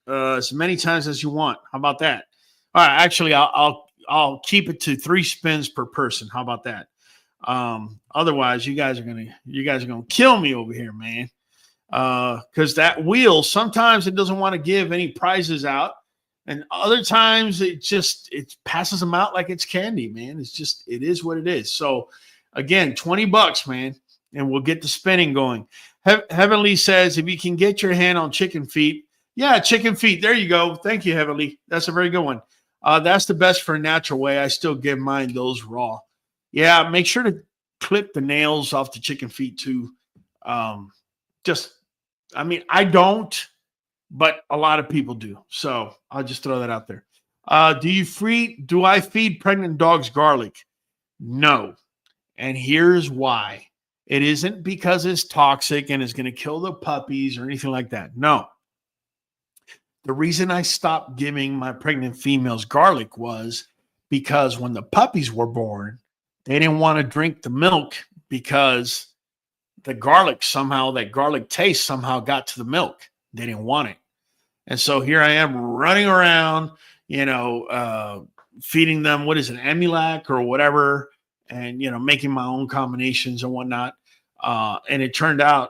as many times as you want. How about that? All right, actually, I'll keep it to 3 spins per person. How about that? Otherwise, you guys are gonna kill me over here, man. Because that wheel, sometimes it doesn't want to give any prizes out, and other times it passes them out like it's candy, man. It is what it is. So again, $20, man, and we'll get the spinning going. Heavenly says, if you can get your hand on chicken feet, yeah, chicken feet. There you go. Thank you, Heavenly. That's a very good one. That's the best for a natural way. I still give mine those raw. Yeah, make sure to clip the nails off the chicken feet too. I don't, but a lot of people do. So I'll just throw that out there. Do I feed pregnant dogs garlic? No. And here's why. It isn't because it's toxic and it's going to kill the puppies or anything like that. No. The reason I stopped giving my pregnant females garlic was because when the puppies were born, they didn't want to drink the milk because that garlic taste somehow got to the milk. They didn't want it. And so here I am running around, feeding them, what is it, Amulac or whatever, and, making my own combinations and whatnot. And it turned out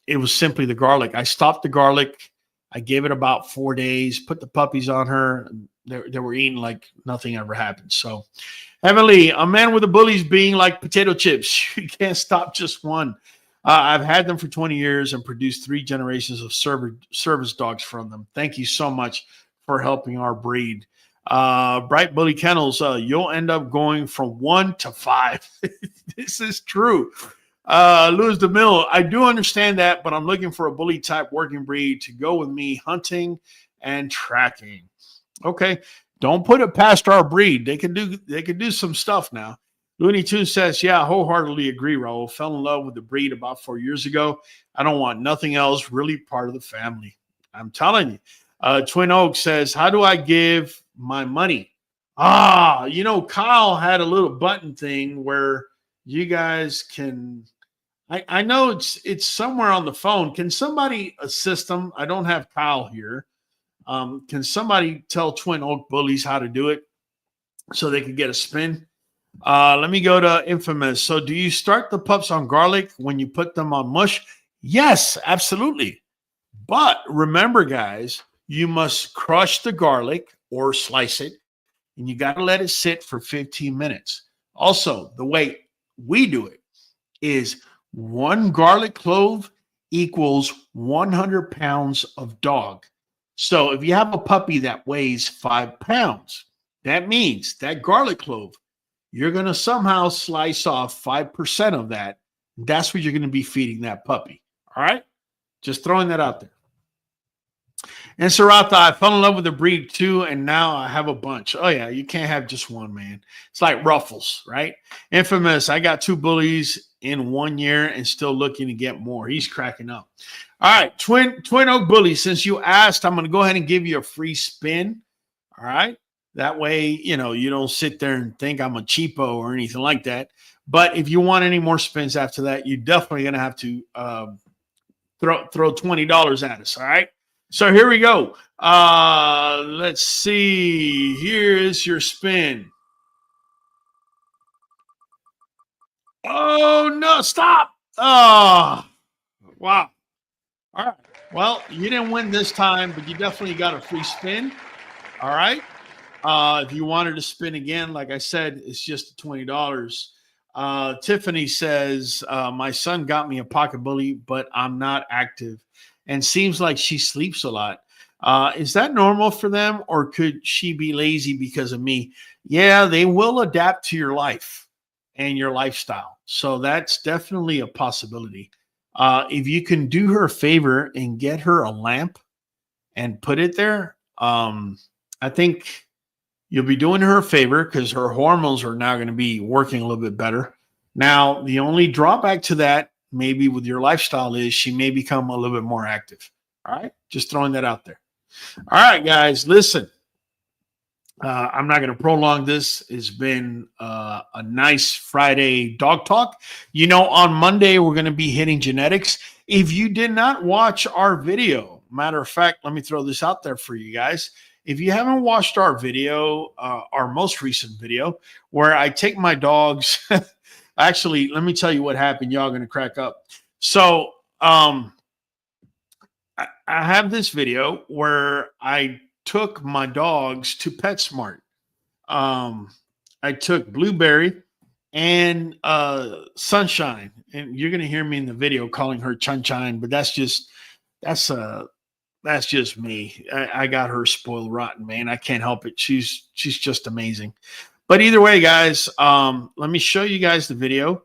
it was simply the garlic. I stopped the garlic. I gave it about 4 days, put the puppies on her. They were eating like nothing ever happened. So, Heavenly, a man with the bullies being like potato chips. You can't stop just one. I've had them for 20 years and produced 3 generations of service dogs from them. Thank you so much for helping our breed. Bright Bully Kennels, you'll end up going from 1 to 5. This is true. Louis DeMille, I do understand that, but I'm looking for a bully type working breed to go with me hunting and tracking. Okay, don't put it past our breed. They can do some stuff now. Looney Tune says, yeah, wholeheartedly agree, Raul. Fell in love with the breed about 4 years ago. I don't want nothing else, really part of the family. I'm telling you. Twin Oak says, how do I give my money? Kyle had a little button thing where you guys can, I know it's somewhere on the phone. Can somebody assist them? I don't have Kyle here. Can somebody tell Twin Oak Bullies how to do it so they can get a spin? Let me go to Infamous. So do you start the pups on garlic when you put them on mush? Yes, absolutely. But remember, guys, you must crush the garlic or slice it, and you got to let it sit for 15 minutes. Also, the way we do it is 1 garlic clove equals 100 pounds of dog. So if you have a puppy that weighs 5 pounds, that means that garlic clove, you're going to somehow slice off 5% of that. That's what you're going to be feeding that puppy. All right? Just throwing that out there. And Sarata, I fell in love with the breed too, and now I have a bunch. Oh, yeah, you can't have just one, man. It's like Ruffles, right? Infamous, I got 2 bullies in 1 year and still looking to get more. He's cracking up. All right, Twin Oak Bully, since you asked, I'm going to go ahead and give you a free spin. All right? That way, you don't sit there and think I'm a cheapo or anything like that. But if you want any more spins after that, you're definitely going to have to throw $20 at us, all right? So here we go. Let's see. Here is your spin. Oh, no, stop. Oh, wow. All right. Well, you didn't win this time, but you definitely got a free spin. All right. If you wanted to spin again, like I said, it's just $20. Tiffany says, my son got me a pocket bully, but I'm not active. And seems like she sleeps a lot. Is that normal for them, or could she be lazy because of me? Yeah, they will adapt to your life and your lifestyle. So that's definitely a possibility. If you can do her a favor and get her a lamp and put it there, I think you'll be doing her a favor because her hormones are now going to be working a little bit better. Now, the only drawback to that, maybe with your lifestyle, is she may become a little bit more active. All right. Just throwing that out there. All right, guys, listen, I'm not going to prolong this. It's been a nice Friday dog talk. On Monday, we're going to be hitting genetics. If you did not watch our video, Matter of fact, let me throw this out there for you guys. If you haven't watched our video, our most recent video, where I take my dogs, actually, let me tell you what happened. Y'all going to crack up. So I have this video where I took my dogs to PetSmart. I took Blueberry and Sunshine, and you're going to hear me in the video calling her Chunshine, but that's just me. I got her spoiled rotten, man. I can't help it. She's just amazing. But either way, guys, let me show you guys the video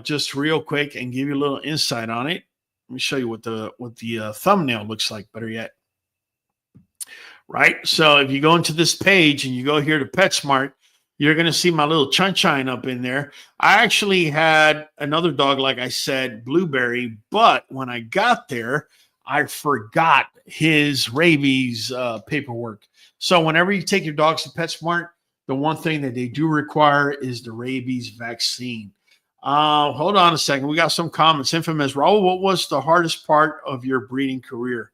just real quick and give you a little insight on it. Let me show you what the thumbnail looks like, better yet. Right? So if you go into this page and you go here to PetSmart, you're going to see my little Chunshine up in there. I actually had another dog, like I said, Blueberry, but when I got there, I forgot his rabies paperwork. So whenever you take your dogs to PetSmart, the one thing that they do require is the rabies vaccine. Hold on a second. We got some comments. Infamous Raul, what was the hardest part of your breeding career?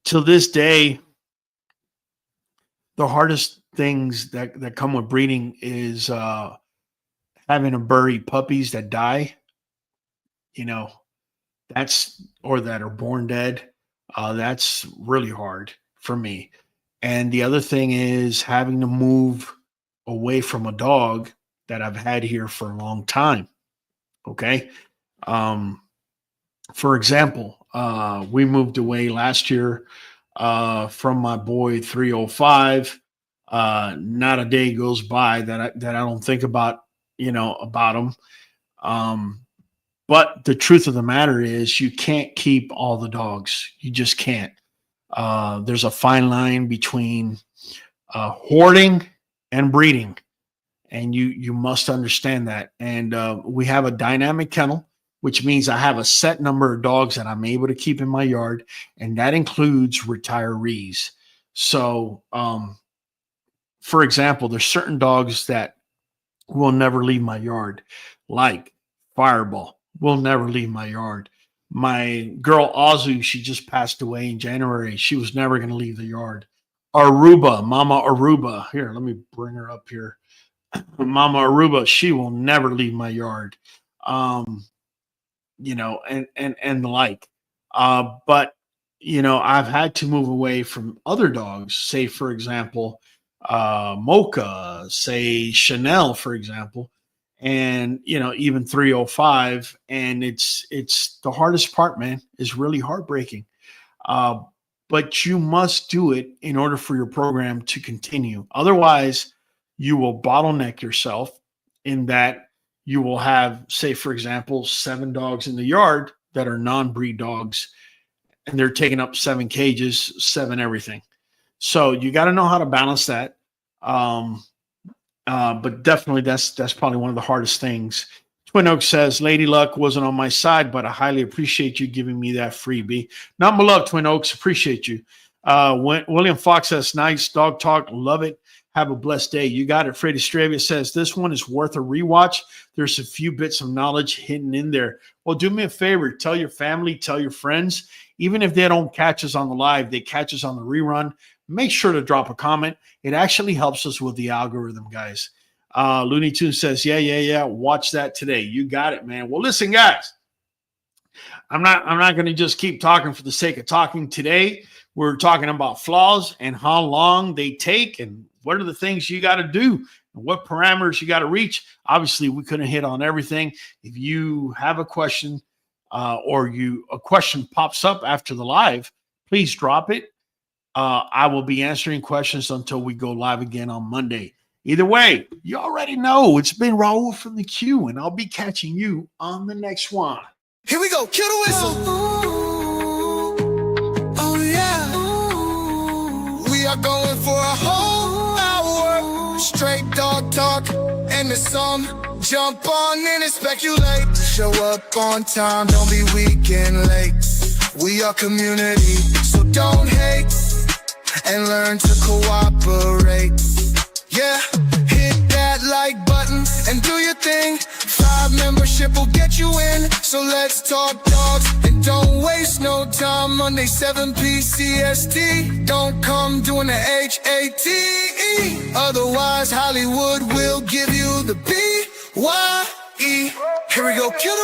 Till this day, the hardest things that come with breeding is having to bury puppies that die, you know, or that are born dead. That's really hard for me. And the other thing is having to move away from a dog that I've had here for a long time. Okay. For example, we moved away last year from my boy 305. Not a day goes by that I don't think about, about him. But the truth of the matter is you can't keep all the dogs. You just can't. There's a fine line between hoarding and breeding. And you must understand that. And we have a dynamic kennel, which means I have a set number of dogs that I'm able to keep in my yard. And that includes retirees. So, for example, there's certain dogs that will never leave my yard, like Fireball will never leave my yard. My girl Azu, she just passed away in January. She was never going to leave the yard. Aruba, Mama Aruba. Here, let me bring her up here. Mama Aruba, she will never leave my yard. And the like. But I've had to move away from other dogs, say, for example, Mocha, say Chanel, for example, and, even 305. And it's the hardest part, man, is really heartbreaking. But you must do it in order for your program to continue. Otherwise, you will bottleneck yourself in that you will have, say, for example, 7 dogs in the yard that are non-breed dogs, and they're taking up 7 cages, 7 everything. So you got to know how to balance that. But definitely that's probably one of the hardest things. Twin Oaks says, Lady Luck wasn't on my side, but I highly appreciate you giving me that freebie. Number love, Twin Oaks. Appreciate you. William Fox says, nice dog talk. Love it. Have a blessed day. You got it. Freddie Stravia says, this one is worth a rewatch. There's a few bits of knowledge hidden in there. Well, do me a favor. Tell your family, tell your friends. Even if they don't catch us on the live, they catch us on the rerun. Make sure to drop a comment. It actually helps us with the algorithm, guys. Looney Tunes says, yeah. Watch that today. You got it, man. Well, listen, guys. I'm not going to just keep talking for the sake of talking. Today, we're talking about flaws and how long they take and what are the things you got to do and what parameters you got to reach. Obviously, we couldn't hit on everything. If you have a question or a question pops up after the live, please drop it. I will be answering questions until we go live again on Monday. Either way, you already know it's been Raul from the Q, and I'll be catching you on the next one. Here we go. Kill the whistle. Oh, yeah. We are going for a whole hour. Straight dog talk. And the song. Jump on in and speculate. Show up on time. Don't be weak and late. We are community, so don't hate. And learn to cooperate. Yeah, hit that like button and do your thing. 5 membership will get you in. So let's talk dogs and don't waste no time, Monday 7 p.c.s.t. Don't come doing the H-A-T-E. Otherwise Hollywood will give you the B-Y-E. Here we go, kill the